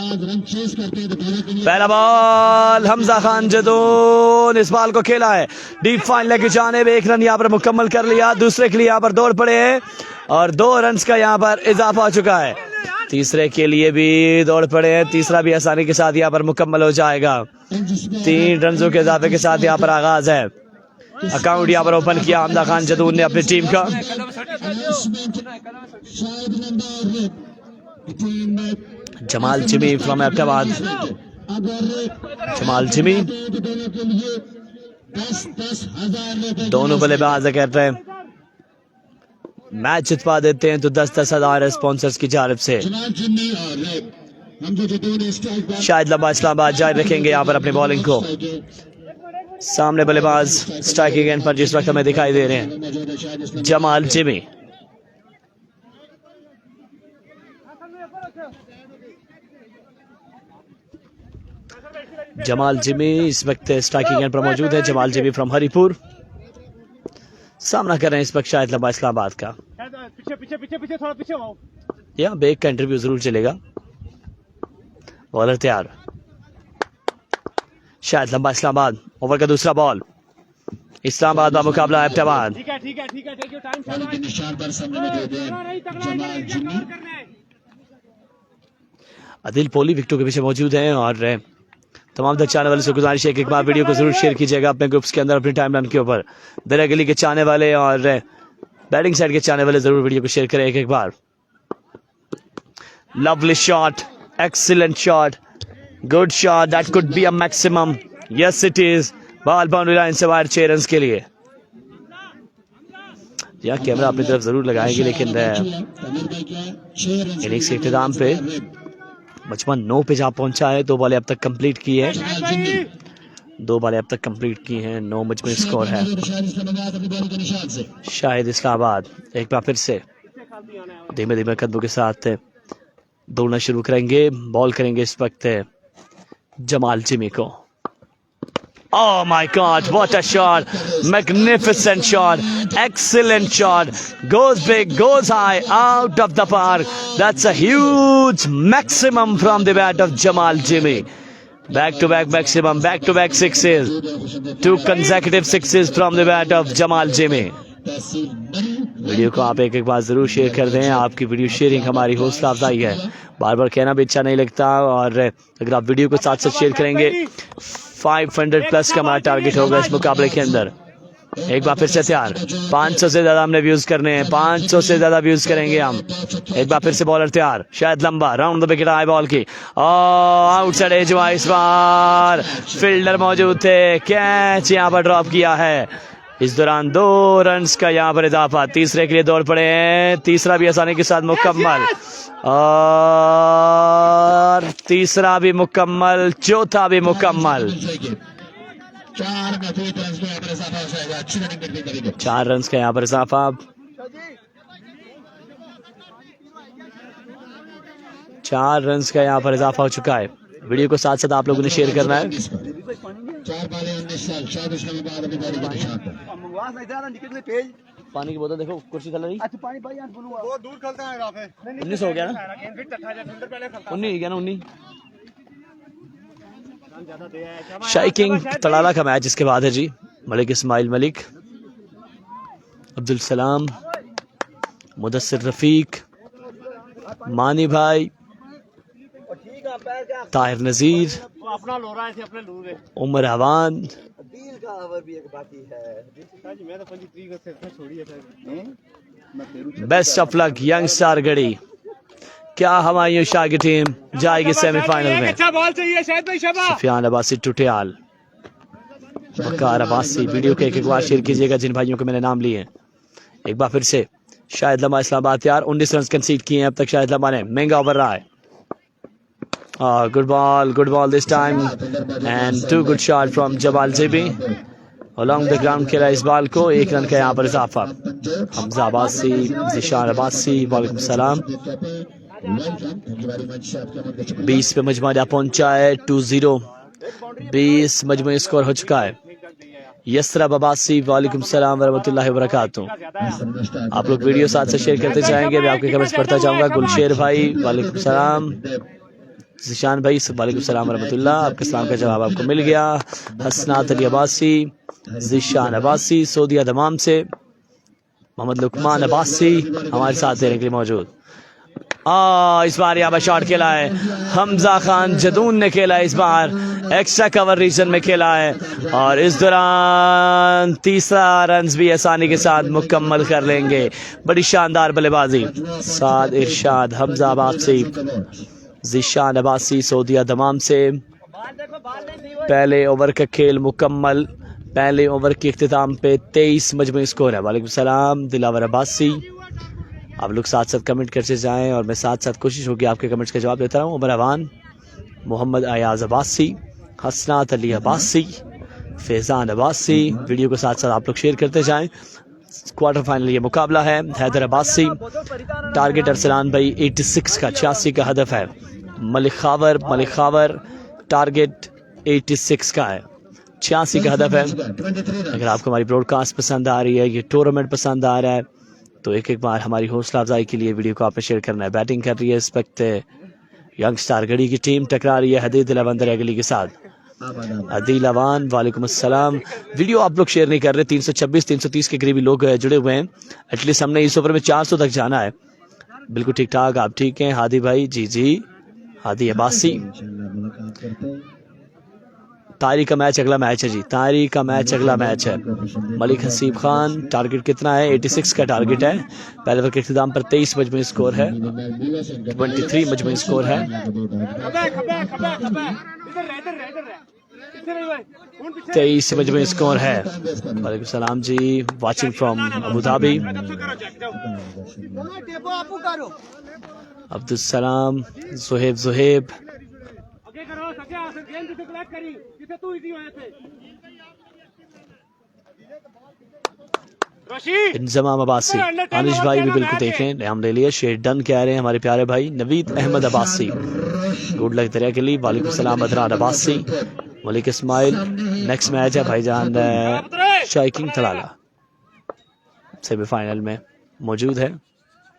पहला बॉल हमजा खान जदौन इस बॉल को खेला है डीप फाइन लेके जाने में, 1 रन यहाँ पर मुकम्मल कर लिया। दूसरे के लिए यहाँ पर दौड़ पड़े हैं और 2 रन का यहाँ पर इजाफा हो चुका है। तीसरे के लिए भी दौड़ पड़े हैं, तीसरा भी आसानी के साथ यहाँ पर मुकम्मल हो जाएगा। 3 रनों के इजाफे के साथ यहाँ पर आगाज है। अकाउंट यहाँ पर ओपन किया हमजा खान जदौन ने अपनी टीम का। Jamal Jimmy from Ahmedabad, Jamal Jimmy दोनों बल्लेबाज कहते हैं मैच जितवा देते हैं तो 10-10 हजार स्पॉन्सर्स की जानिब से। शायद लंबा इस्लामाबाद जारी रखेंगे यहाँ पर अपनी बॉलिंग को। सामने बल्लेबाज स्ट्राइकिंग एंड पर जिस वक्त हमें दिखाई दे रहे हैं जमाल जिमी। जमाल जिमी इस वक्त स्ट्राइकिंग एंड पर मौजूद है। जमाल जिमी फ्रॉम हरिपुर सामना कर रहे हैं इस वक्त शायद लंबा इस्लामाबाद का। पीछे पीछे पीछे पीछे थोड़ा पीछे आओ। यहाँ बेग का इंटरव्यू जरूर चलेगा। बॉलर तैयार, शायद लंबा इस्लामाबाद, ओवर का दूसरा बॉल, इस्लामाबाद का मुकाबला अहमदाबाद। ठीक है ठीक है ठीक है, टेक योर टाइम। अदिल पोली विकेटों के पीछे मौजूद हैं और तमाम तक चाहने वाले से गुजारिश है कि एक बार वीडियो को जरूर शेयर कीजिएगा अपने ग्रुप्स के अंदर अपनी टाइमलाइन के ऊपर। दरिया गली के चाहने वाले और बैटिंग साइड के चाहने वाले जरूर वीडियो को शेयर करें एक बार। Lovely shot, excellent shot, good shot, that could be a maximum, yes it is. Ball boundary line से बाहर 6 रन के लिए। यह कैमरा अपनी तरफ जरूर लगाएंगे लेकिन इनिंग्स के इख्तिताम पे बचपन 9 पे जहाँ पहुंचा है। 2 बॉलें अब तक कंप्लीट की है, 2 बॉलें अब तक कंप्लीट की हैं, 9 मजमूई स्कोर है। शाहिद इस्लामाबाद एक बार फिर से धीमे धीमे कदमों के साथ दौड़ना शुरू करेंगे। बॉल करेंगे इस वक्त जमाल जिमी को। Oh my God, what a shot, magnificent shot, excellent shot, goes big, goes high, out of the park. That's a huge maximum from the bat of Jamal Jimmy. Back to back maximum, back to back sixes, 2 consecutive sixes from the bat of Jamal Jimmy. Video को आप एक एक बार जरूर share कर दें, आपकी video sharing हमारी हौसला अफजाई है। बार बार कहना भी अच्छा नहीं लगता और अगर आप वीडियो को साथ साथ शेयर करेंगे 500 प्लस का हमारा टारगेट होगा इस मुकाबले के अंदर। एक बार फिर से तैयार, 500 से ज्यादा हमने व्यूज करने हैं, 500 से ज्यादा व्यूज करेंगे हम। एक बार फिर से बॉलर तैयार, शायद लंबा, राउंड द विकेट आए बॉल की, आउटसाइड एज इस बार फील्डर मौजूद थे, कैच यहाँ पर ड्रॉप किया है। इस दौरान 2 रन का यहाँ पर इजाफा, तीसरे के लिए दौड़ पड़े हैं, तीसरा भी आसानी के साथ मुकम्मल और तीसरा भी मुकम्मल, चौथा भी मुकम्मल। 4 रन का यहाँ पर इजाफा, 4 रन का यहाँ पर इजाफा हो चुका है। वीडियो को साथ साथ आप लोगों ने शेयर करना है। पानी की बोतल देखो कुर्सी थल्ले नहीं, वो दूर खेलता है राफे 19 हो गया ना, 19 गया ना, 19। शाही किंग तलाला का मैच इसके बाद है जी। मलिक इस्माइल मलिक, अब्दुल सलाम, मुदस्सिर रफीक, मानी भाई, ताहिर नजीर, अपना लो रहा है अपने लूगे उमर हवान, डील का ओवर भी एक बाकी है। मैं तो 25 से छोड़ी है sir. Best of luck young star गढ़ी। क्या हमायूं शाह की टीम जाएगी सेमीफाइनल में। अच्छा बॉल चाहिए शायद भाई शाबाश। सुफियान अब्बासी टुटियाल, वकार अब्बासी। वीडियो के एक बार शेयर कीजिएगा जिन भाइयों के मैंने नाम लिए। एक बार फिर से शाहिद लम्हा इस्लामाबाद तैयार, 19 रन कंसीड किए हैं अब तक शाहिद लम्हा ने। महंगा ओवर रहा है। Good ball this time and too good shot from जबाल जेबी अलॉन्ग द ग्राउंड। खेला इस बॉल को, 1 रन का यहाँ पर इजाफा। हमजा अब्बासी, जिशान अब्बासी, वालेकुम सलाम। 20 पे मजमा पहुंचा है 2-0। 20 मजमू स्कोर हो चुका है। यसरब अब्बासी, वालेकुम सलाम वरहमतुल्लाहि वबरकातुहू। आप लोग वीडियो साथ से शेयर करते जाएंगे, मैं आपके कमेंट्स पढ़ता जाऊंगा। गुलशेर भाई, वालेकुम सलाम। जिशान भाई, वालेकुम सलाम वरहमतुल्लाह। आपके सलाम का जवाब आपको मिल गया। हसनात अली अब्बासी, जिशान अब्बासी, सऊदिया दमाम से। मोहम्मद लुकमान अब्बासी हमारे साथ देने के लिए मौजूद। इस बार यहाँ पर शॉट खेला है हमजा खान जदून ने खेला है। इस बार एक्स्ट्रा कवर रीजन में खेला है और इस दौरान तीसरा रन भी आसानी के साथ मुकम्मल कर लेंगे। बड़ी शानदार बल्लेबाजी। साद इरशाद, हमजा अब्बासी, जिशान अब्बासी, सऊदिया दमाम से। पहले ओवर का खेल मुकम्मल। पहले ओवर के इख्तिताम पे 23 मजमू स्कोर है। वालेकुम सलाम दिलावर अब्बासी। आप लोग साथ साथ कमेंट करते जाएं और मैं साथ साथ कोशिश होगी आपके कमेंट्स का जवाब देता रहूं। उमर अवान, मोहम्मद अयाज अब्बासी, हसनात अली अब्बासी, फैज़ान अब्बासी। वीडियो को साथ साथ आप लोग शेयर करते जाएं। क्वार्टर फाइनल ये मुकाबला है। हैदर अब्बासी, टारगेट अरसलान भाई 86 का, 86 का हदफ है। मलिक खावर टारगेट 86 का है, 86 का हदफ है। अगर आपको हमारी ब्रॉडकास्ट पसंद आ रही है, ये टूर्नामेंट पसंद आ रहा है, तो एक बार हमारी हौसला अफजाई के लिए वीडियो को आपने शेयर करना है। बैटिंग कर रही है इस वक्त यंग स्टार गढ़ी की टीम, टकरा रही है हदीद लवंदर अगली के साथ। अदील अवान, वालेकुम अस्सलाम। वीडियो आप लोग शेयर नहीं कर रहे। 326 330 के करीबी लोग जुड़े हुए हैं। एटलीस्ट हमने इस ओवर में 400 तक जाना है। बिल्कुल ठीक ठाक, आप ठीक हैं? हादी भाई, जी हादी अब्बासी। तारी का मैच अगला मैच है जी, तारी का मैच अगला मैच है। मलिक हसीब खान, टारगेट कितना है? 86 का टारगेट है। पहले ओवर के इख्तिताम पर 23 मजमू स्कोर है, 23 मजमू स्कोर है। 23 मजमू स्कोर है। वालेकुम सलाम जी, watching from Abu Dhabi. Abdul Salam, Zuhaib Inzamam Abbasi. अनिश भाई भी बिल्कुल देखें, नाम ले लिया। शेर डन कह रहे हैं हमारे प्यारे भाई। नवीद अहमद अब्बासी, गुड लक दरिया के लिए। वालेकुम सलाम अदरान अब्बासी, मलिक इस्माइल। नेक्स्ट मैच है भाईजान शाइकिंग तलाला, सेमीफाइनल में मौजूद है।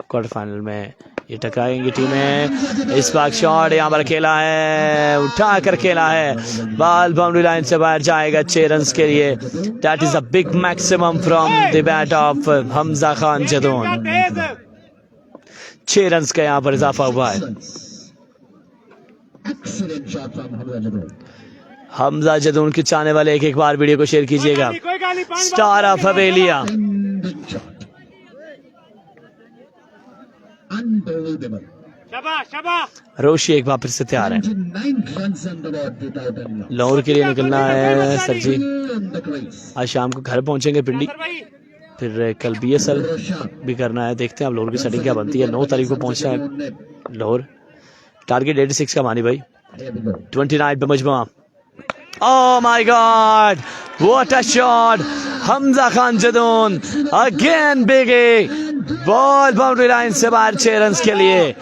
क्वार्टर फाइनल में ये टकराएंगी टीमें। इस बार शॉट यहाँ पर खेला है, उठा कर खेला है, बॉल बाउंड्री लाइन से बाहर जाएगा 6 रन के लिए। That is a big maximum from the bat of Hamza Khan Jadoon. 6 run का यहाँ पर इजाफा हुआ है। हमजा जदून के चाहने वाले एक बार वीडियो को शेयर कीजिएगा। स्टार ऑफ हवेलिया, रोशी एक बार फिर से तैयार है। लाहौर के लिए निकलना है सर जी। आज शाम को घर पहुंचेंगे पिंडी, फिर कल BSL भी करना है। देखते हैं अब लाहौर की सेटिंग क्या बनती है। 9 तारीख को पहुंचना है लाहौर। टारगेट 86 का मानी भाई, 29 पे मजमा। Oh my God! What a shot! Hamza Khan Jadoon again big ball boundary line से बाहर 6 रन के लिए।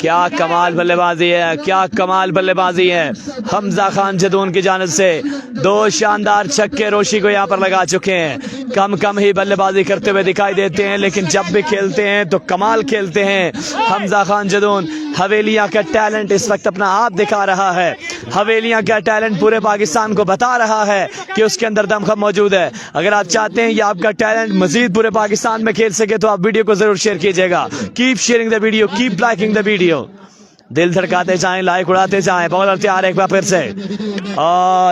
क्या कमाल बल्लेबाजी है, क्या कमाल बल्लेबाजी है हमजा खान जदून की जानिब से। दो शानदार छक्के रोशी को यहाँ पर लगा चुके हैं। कम ही बल्लेबाजी करते हुए दिखाई देते हैं, लेकिन जब भी खेलते हैं तो कमाल खेलते हैं। हमजा खान जदून हवेलियां का टैलेंट इस वक्त अपना आप दिखा रहा है। हवेलियां का टैलेंट पूरे पाकिस्तान को बता रहा है कि उसके अंदर दमखम मौजूद है। अगर आप चाहते हैं कि आपका टैलेंट मजीद पूरे पाकिस्तान में खेल सके तो आप वीडियो को जरूर शेयर कीजिएगा। Keep sharing the video, keep liking the video. दिल धड़काते जाएं, लाइक उड़ाते जाएं। बॉलर तैयार है एक बार फिर से।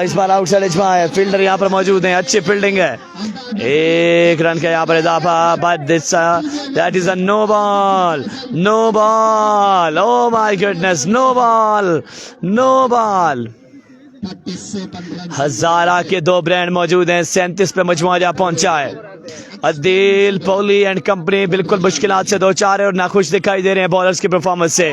इस बार आउट साइड है, फील्डर यहाँ पर मौजूद हैं, अच्छी फील्डिंग है। एक रन का यहाँ पर इजाफा, but this that is a no ball, no ball. Oh my goodness, no ball, no ball. Hazara के दो ब्रांड मौजूद हैं, 37 पे मजमुआ जा पहुंचा है। अदील पौली एंड कंपनी बिल्कुल मुश्किलात से दो चार है और नाखुश दिखाई दे रहे हैं बॉलर्स की परफॉर्मेंस से।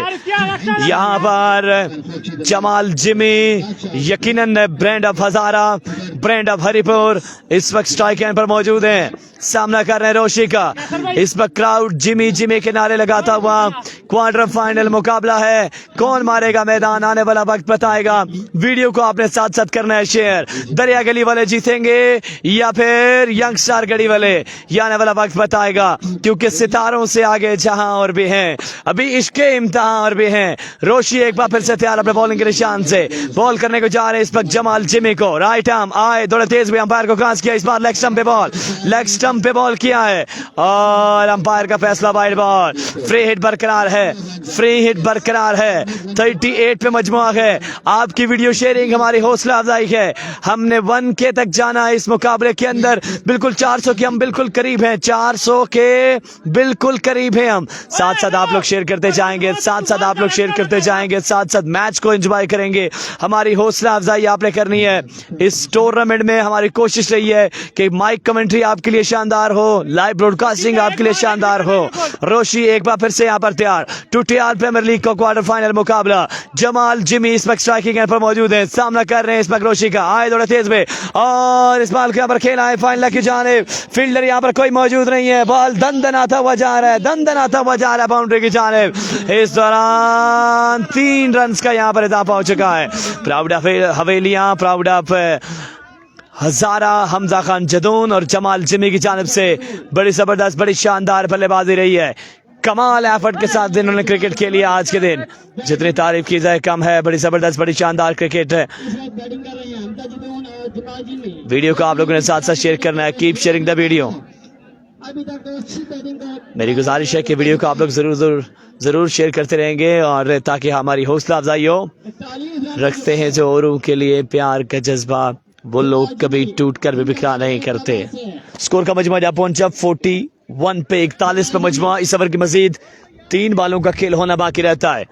यहाँ पर जमाल जिमी, यकीनन brand of Hazara, brand of Haripur इस वक्त स्ट्राइक एंड पर मौजूद हैं, सामना कर रहे हैं रोशी का। इस वक्त क्राउड जिमी जिमी के नारे लगाता हुआ क्वार्टर फाइनल मुकाबला है। कौन मारेगा मैदान, आने वाला वक्त बताएगा। वीडियो को आपने साथ साथ करना है शेयर। दरिया गली वाले जीतेंगे या फिर यंग स्टार गली वाले, ये आने वाला वक्त बताएगा, क्योंकि सितारों से आगे जहां और भी हैं, अभी इश्के इम्तिहान और भी हैं। रोशी एक बार फिर से तैयार अपने बॉलिंग के निशान से बॉल करने को जा रहे हैं इस वक्त जमाल जिमी को। राइट आर्म आए, थोड़ा तेज भी अंपायर को क्रॉस किया। इस बार लेग स्टंप पे बॉल, लेग स्टंप पे बॉल किया है और अंपायर का फैसला वाइड बॉल। फ्री हिट बरकरार है, फ्री हिट बरकरार है। 38 पे मजमुआ है। आपकी वीडियो शेयरिंग हमारी हौसला अफजाई है। हमने 1K तक जाना है इस मुकाबले के अंदर। बिल्कुल 400 के हम बिल्कुल करीब हैं, 400 के बिल्कुल करीब हैं हम। साथ साथ आप लोग शेयर करते जाएंगे, साथ साथ आप लोग शेयर करते जाएंगे, साथ साथ मैच को एंजॉय करेंगे। हमारी हौसला अफजाई आपने करनी है। इस टूर्नामेंट में हमारी कोशिश रही है कि माइक कमेंट्री आपके लिए शानदार हो, लाइव ब्रॉडकास्टिंग आपके लिए शानदार हो। रोशी एक बार फिर से यहाँ पर तैयार। टूटियाल प्रीमियर लीग का क्वार्टर फाइनल मुकाबला। जमाल जिमी इस वक्त स्ट्राइकिंग एंड पर मौजूद है, सामना कर रहे हैं इस वक्त रोशी का। आए थोड़ा तेज में और इस बॉल के यहाँ पर खेला है फाइनल की जानिब। फील्डर यहाँ पर कोई मौजूद नहीं है। बॉल दंदनाता हुआ जा रहा है, दंदनाता हुआ जा रहा है बाउंड्री की जानिब। इस दौरान 3 रन का यहाँ पर इजाफा हो चुका है। प्राउड ऑफ हवेलियां, प्राउड ऑफ हजारा, हमजा खान जदून और जमाल जिमी की जानिब से बड़ी जबरदस्त, बड़ी शानदार बल्लेबाजी रही है। कमाल एफर्ट के साथ इन्होंने क्रिकेट खेली आज के दिन, जितनी तारीफ की जाए कम है। बड़ी जबरदस्त, बड़ी शानदार क्रिकेट है। वीडियो को आप लोगों ने साथ साथ शेयर करना है। Keep sharing the video. मेरी गुजारिश है कि वीडियो को आप लोग जरूर शेयर करते रहेंगे और ताकि हमारी हौसला अफजाई हो। रखते हैं जो औरों के लिए प्यार का जज्बा, वो लोग कभी टूट कर भी बिखरा नहीं करते। स्कोर का मजमा जा पहुंचा 41 पे 41 पे मजमा। इस ओवर की मजीद 3 बालों का खेल होना बाकी रहता है,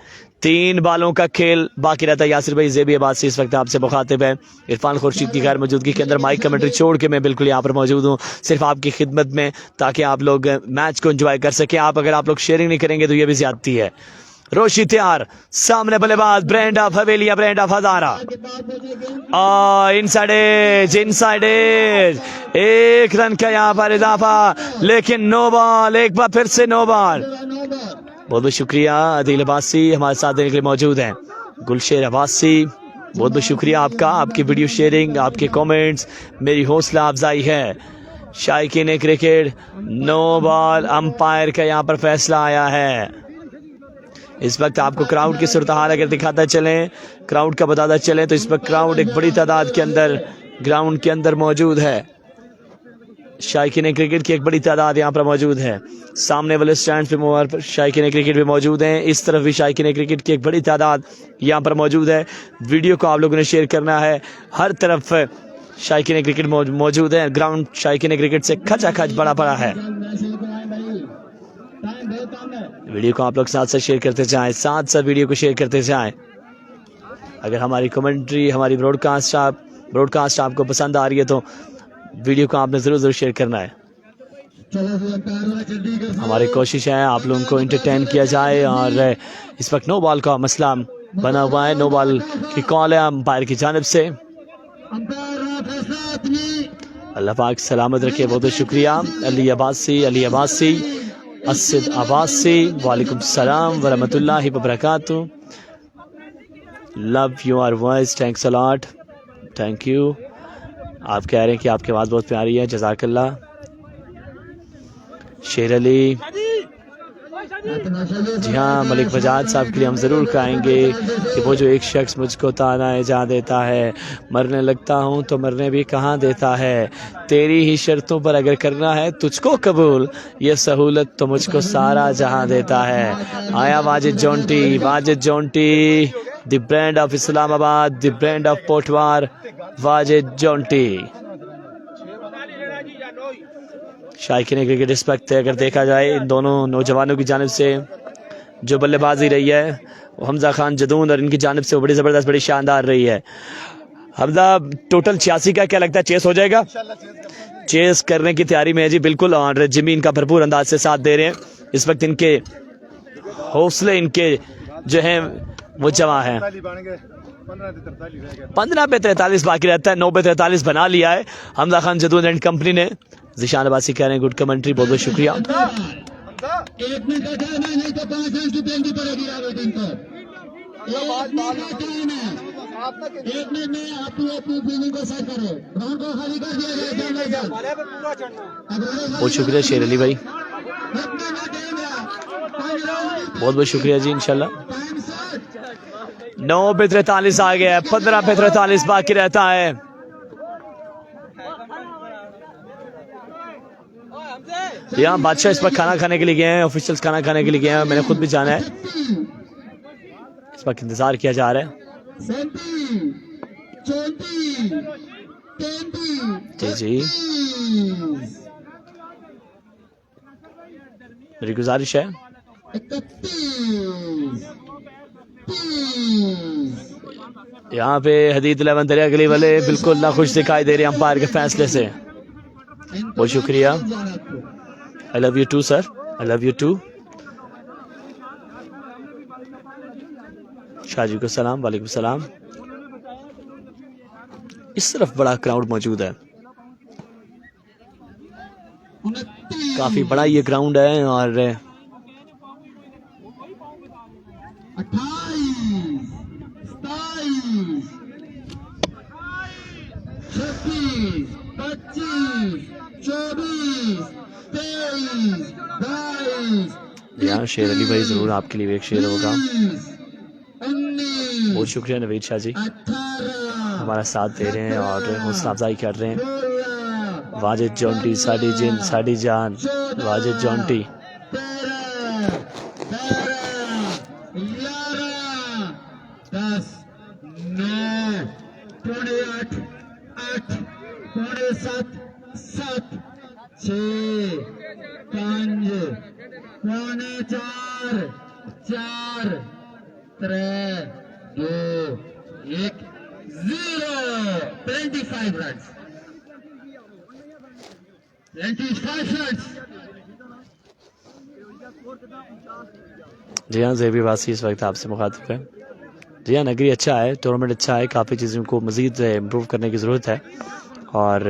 3 बालों का खेल बाकी रहता है। यासिर भाई ज़ेबी आबाद से इस वक्त आपसे मुखातिब है। इरफान खुर्शीद की गैर मौजूदगी के अंदर माइक कमेंट्री छोड़ के मैं बिल्कुल यहाँ पर मौजूद हूँ, सिर्फ आपकी खिदमत में, ताकि आप लोग मैच को एंजॉय कर सकें। अगर आप लोग शेयरिंग नहीं करेंगे तो ये भी ज्यादती है। रोशी तैयार, सामने बल्लेबाज brand of Havelian, brand of Hazara. Inside edge, inside edge, 1 run का यहाँ पर इजाफा, लेकिन नो बॉल। एक बार फिर से नो बॉल। बहुत बहुत शुक्रिया अदील अब्बासी हमारे साथ देने के लिए मौजूद हैं। गुलशेर अब्बासी, बहुत बहुत शुक्रिया आपका। आपकी वीडियो शेयरिंग, आपके कमेंट्स मेरी हौसला अफजाई है। शायकीन क्रिकेट, नो बॉल, अंपायर का यहाँ पर फैसला आया है। इस वक्त आपको क्राउड की सूरत हाल अगर दिखाता चलें, क्राउड का बताता चलें, तो इस वक्त क्राउड एक बड़ी तादाद के अंदर ग्राउंड के अंदर मौजूद है। शायकीन क्रिकेट की एक बड़ी तादाद यहाँ पर मौजूद है। सामने वाले स्टैंड पे शायकीन क्रिकेट भी मौजूद हैं, इस तरफ भी शायकीन क्रिकेट की एक बड़ी तादाद यहाँ पर मौजूद है। वीडियो को आप लोगों ने शेयर करना है। हर तरफ शायकीन क्रिकेट मौजूद है। ग्राउंड शायकीन क्रिकेट से खचाखच बड़ा पड़ा है। वीडियो को आप लोग साथ साथ शेयर करते जाएं, साथ साथ वीडियो को शेयर करते जाएं। अगर हमारी कमेंट्री, हमारी ब्रॉडकास्ट आपको पसंद आ रही है तो वीडियो को आपने जरूर शेयर करना है। हमारी कोशिश है आप लोगों को एंटरटेन किया जाए। और इस वक्त नो बॉल का मसला बना हुआ है, नो बॉल की कॉल है अंपायर की जानिब से। अल्लाह पाक सलामत रखे, बहुत बहुत शुक्रिया। अली अब्बासी, असद अब्बासी, वालेकुम सलाम व रहमतुल्लाहि व बरकातुहू। Love your voice, thanks a lot, thank you. आप कह रहे हैं कि आपकी आवाज़ बहुत प्यारी है, जज़ाकल्लाह। शेर अली, जी हाँ, मलिक बजाज साहब के लिए हम ज़रूर कहेंगे कि वो जो एक शख्स मुझको ताना जा देता है, मरने लगता हूँ तो मरने भी कहाँ देता है, तेरी ही शर्तों पर अगर करना है तुझको कबूल, ये सहूलत तो मुझको सारा जहाँ देता है। आया Wajid Jonty, Wajid Jonty, the brand of Islamabad, the brand of Potwar, Wajid Jonty. शायकीन क्रिकेट रिस्पेक्ट है, अगर देखा जाए इन दोनों नौजवानों की जानिब से जो बल्लेबाजी रही है वो हमजा खान जदून और इनकी जानिब से वो बड़ी ज़बरदस्त, बड़ी शानदार रही है। हमजा टोटल 86 का क्या लगता है चेस हो जाएगा? चेस करने की तैयारी में है जी, बिल्कुल, और जिमी इनका भरपूर अंदाज से साथ दे रहे हैं। इस वक्त इनके हौसले, इनके जो हैं वो जमा है। 15 पे 43 बाकी रहता है, 9 पे 43 बना लिया है हमजा खान जदून एंड कंपनी ने। जिशान अब्बासी कह रहे हैं गुड कमेंट्री, बहुत बहुत शुक्रिया। 1 मिनट का टाइम है, नहीं तो 5 रन की पेनल्टी पड़ेगी रावलपिंडी को। 1 मिनट का टाइम है, 1 मिनट में अपनी फील्डिंग को सेट करो, ग्राउंड को खाली कर दिया जाए। बहुत शुक्रिया शेर अली भाई, बहुत बहुत शुक्रिया जी। इंशाल्लाह 9 पे 43 आ गया है, 15 पे 43 बाकी रहता है। यहाँ बादशाह इस पर खाना खाने के लिए गए हैं, ऑफिशियल्स खाना खाने के लिए गए हैं, मैंने खुद भी जाना है। इस वक्त इंतजार किया जा रहा है। जी जी, मेरी गुजारिश है यहाँ पे हदीद 11 दरिया गली वाले बिल्कुल नाखुश दिखाई दे रहे हैं अंपायर के फैसले से। बहुत शुक्रिया, I love you too sir, I love you too. Shahji को सलाम, वालेकुम सलाम। इस तरफ बड़ा क्राउड मौजूद है, काफी बड़ा ये ग्राउंड है और 22 यहाँ शेर अली भाई जरूर आपके लिए एक शेर होगा। बहुत शुक्रिया नवीद शाह जी, हमारा साथ दे रहे हैं और हौसला अफजाई कर रहे हैं। वाजिद जॉन्टी, साडी जिन, साडी जान, वाजिद जॉन्टी। 25 runs. 25 runs. जी हाँ, ज़ेबी वासी इस वक्त आपसे मुखातिब है। जी हाँ, नगरी अच्छा है, टूर्नामेंट अच्छा है, काफ़ी चीज़ों को मज़ीद इम्प्रूव करने की ज़रूरत है और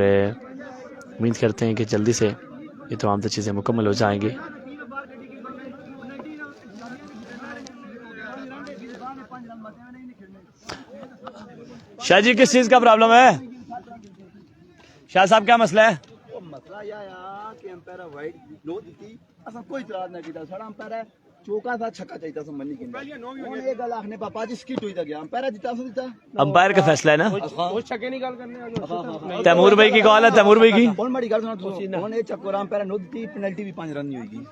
उम्मीद करते हैं कि जल्दी से ये तमाम तो चीज़ें मुकम्मल हो जाएंगी। शाह जी, किस चीज़ का प्रॉब्लम है? शाह साहब, क्या मसला है? मसला यह है कि अंपायर वाइड नो दी असा कोई इतराज ना कीता साडा अंपायर चौका सा छक्का चाहिए था मन्नी किंदा हुन ये गल आखने पापा जी स्किट हुई था गया अंपायर जीता सो जीता अंपायर का फैसला है ना। वो छक्के नहीं गल करने तैमूर भाई की कॉल है, तैमूर भाई की। हुन बड़ी गल सुनो हुन ये चक्कर अंपायर नो दी पेनल्टी भी 5 रन नहीं होगी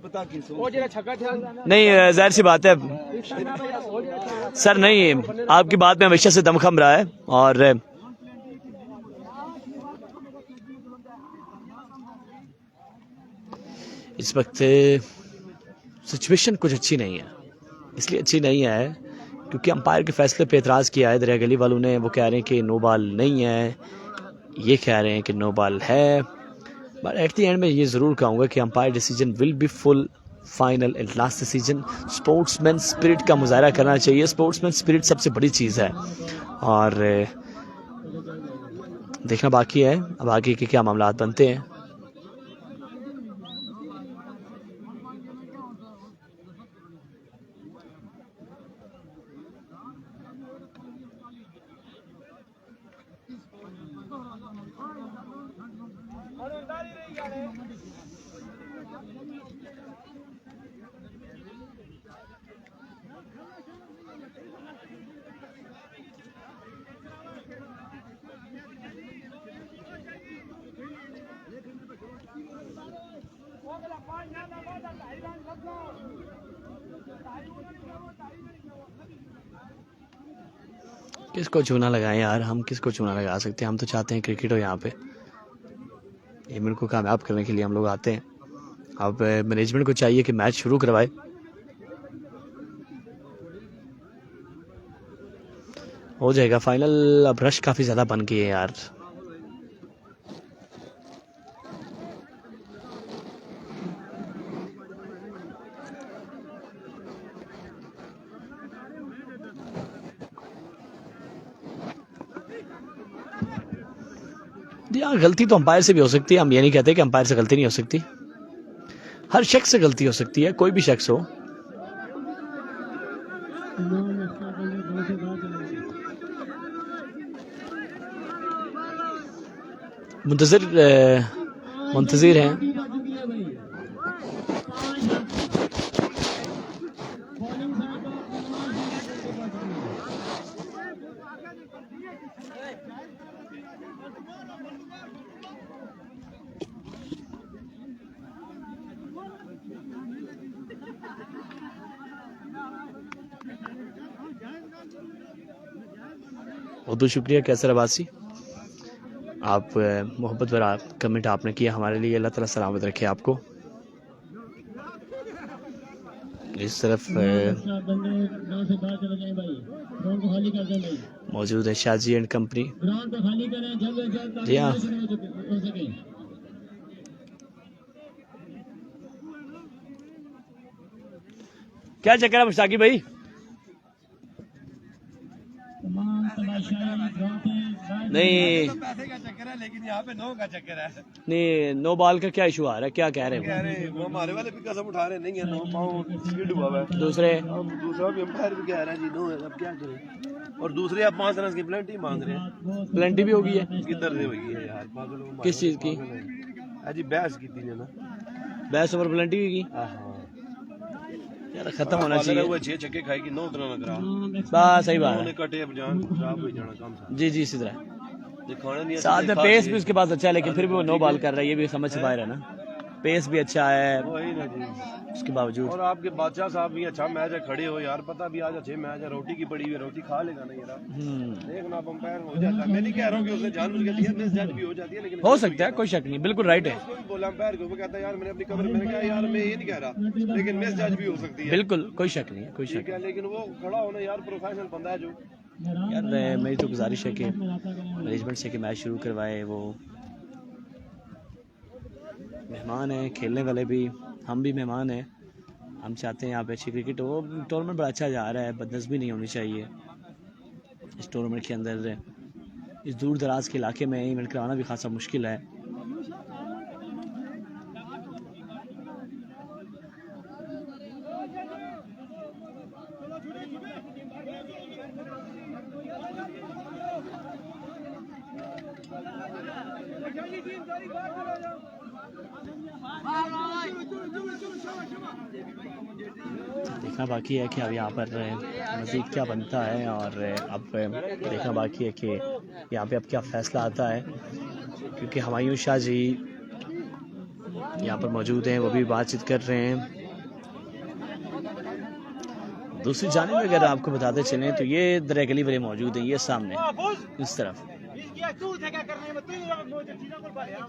पता कि वो जेड़ा छक्का था नहीं, जाहिर सी बात है सर, नहीं, आपकी बात में हमेशा से दमखम रहा है और इस वक्त सिचुएशन कुछ अच्छी नहीं है। इसलिए अच्छी नहीं है क्योंकि अंपायर के फैसले पे एतराज़ किया है दरिया गली वालों ने। वो कह रहे हैं कि नो बॉल नहीं है, ये कह रहे हैं कि नो बॉल है। बट एट द एंड में ये ज़रूर कहूँगा कि umpire decision will be full final and last decision. Sportsman spirit का मुजाहरा करना चाहिए। स्पोर्ट्समैन स्पिरिट सबसे बड़ी चीज़ है और देखना बाकी है अब आगे के क्या मामला बनते हैं। किसको चूना लगाएं यार, हम किसको चूना लगा सकते हैं। हम तो चाहते हैं क्रिकेट हो यहाँ पे। एमिन को कामयाब करने के लिए हम लोग आते हैं। अब मैनेजमेंट को चाहिए कि मैच शुरू करवाए। हो जाएगा फाइनल। अब रश काफ़ी ज़्यादा बन गई है यार। हाँ, गलती तो अंपायर से भी हो सकती है। हम ये नहीं कहते कि अंपायर से गलती नहीं हो सकती। हर शख्स से गलती हो सकती है, कोई भी शख्स हो। मुंतजिर हैं। बहुत शुक्रिया कैसर अब्बासी, आप मोहब्बत भरा कमेंट आपने किया हमारे लिए। अल्लाह ताला सलामत रखे आपको। इस तरफ मौजूद है शाजी एंड कंपनी। जी हाँ, क्या चक्कर है मुश्ताकी भाई? नहीं पैसे का चक्कर है, लेकिन यहाँ पे नो का चक्कर है। नहीं, नो बॉल का क्या इशू आ रहा है, क्या कह रहे हैं? अरे वो हमारे वाले भी कसम उठा रहे नहीं है, नो पाउंड स्पीड हुआ है। दूसरे दूसरा भी अंपायर भी कह रहा है जी नो है, अब क्या करें। और दूसरे आप 5 रन की प्लेंटी मांग रहे हैं। प्लेंटी भी होगी है? किधर से होगी है यार, पागल हो। किस चीज की? अजी बहस की थी ना, बहस ओवर प्लेंटी भी की यार। खत्म होना चाहिए। वो 6 छक्के खाएगी 9 तरह लग रहा। बस सही बात है। कटे अब जान खराब हो जाना काम सा। जी जी, इसी तरह दिखाना नहीं है। साथ में पेस भी उसके पास अच्छा है, लेकिन फिर भी वो नो बॉल कर रहा है, ये भी समझ से बाहर है ना। पेस भी अच्छा है वही ना जी, उसके बावजूद। और आपके बादशाह साहब भी अच्छा मैच है, खड़े हो यार, पता भी आज अच्छे मैच है, रोटी की पड़ी हुई है, रोटी खा लेगा ना यार। देखना अंपायर हो जाता है। मैं नहीं कह रहा हूँ कि उसने जानबूझ के दिया, मिस जज भी हो जाती है, लेकिन हो सकता है, कोई शक नहीं, बिल्कुल राइट है। उसको भी बोला अंपायर को, वो कहता है यार मैंने अपनी कवर, मैंने कहा यार मैं ये नहीं कह रहा, लेकिन मिस जज भी हो सकती है। बिल्कुल कोई शक नहीं है, कोई शक ठीक है, लेकिन वो खड़ा होना यार, प्रोफेशनल बंदा है जो। यार मेरी तो गुजारिश है कि मैनेजमेंट से कि मैच शुरू करवाए। वो मेहमान हैं, खेलने वाले भी, हम भी मेहमान हैं। हम चाहते हैं यहाँ पे अच्छी क्रिकेट हो। टूर्नामेंट बड़ा अच्छा जा रहा है, बदनज़मी नहीं होनी चाहिए इस टूर्नामेंट के अंदर। इस दूर दराज के इलाके में इवेंट कराना भी खासा मुश्किल है। देखना बाकी है कि अब यहाँ पर मज़ीद क्या बनता है, और अब देखना बाकी है कि यहाँ पे अब क्या फ़ैसला आता है, क्योंकि हुमायूं शाह जी यहाँ पर मौजूद हैं, वो भी बातचीत कर रहे हैं। दूसरी जानिब अगर आपको बताते चलें तो ये दरगली वाले मौजूद हैं, ये सामने इस तरफ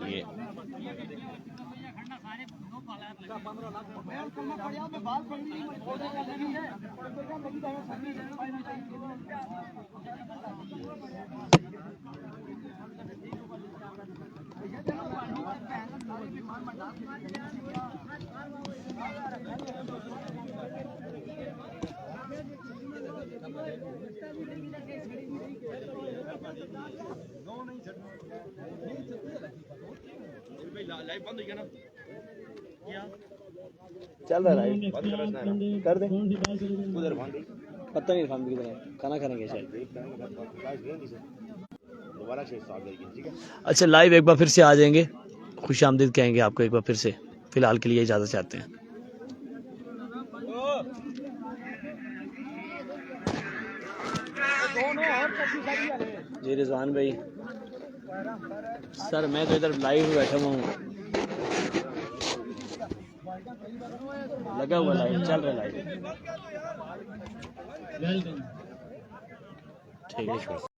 ये चल रहा है, कर दे उधर पता नहीं इरफान किधर है, खाना खाने के शायद। अच्छा लाइव एक बार फिर से आ जाएंगे। खुशामदीद कहेंगे आपको एक बार फिर से। फ़िलहाल के लिए इजाज़त चाहते हैं। जी रिजवान भाई, सर मैं तो इधर लाइव बैठा हुआ हूँ, लगा हुआ लाइव, चल रहा लाइव। ठीक है।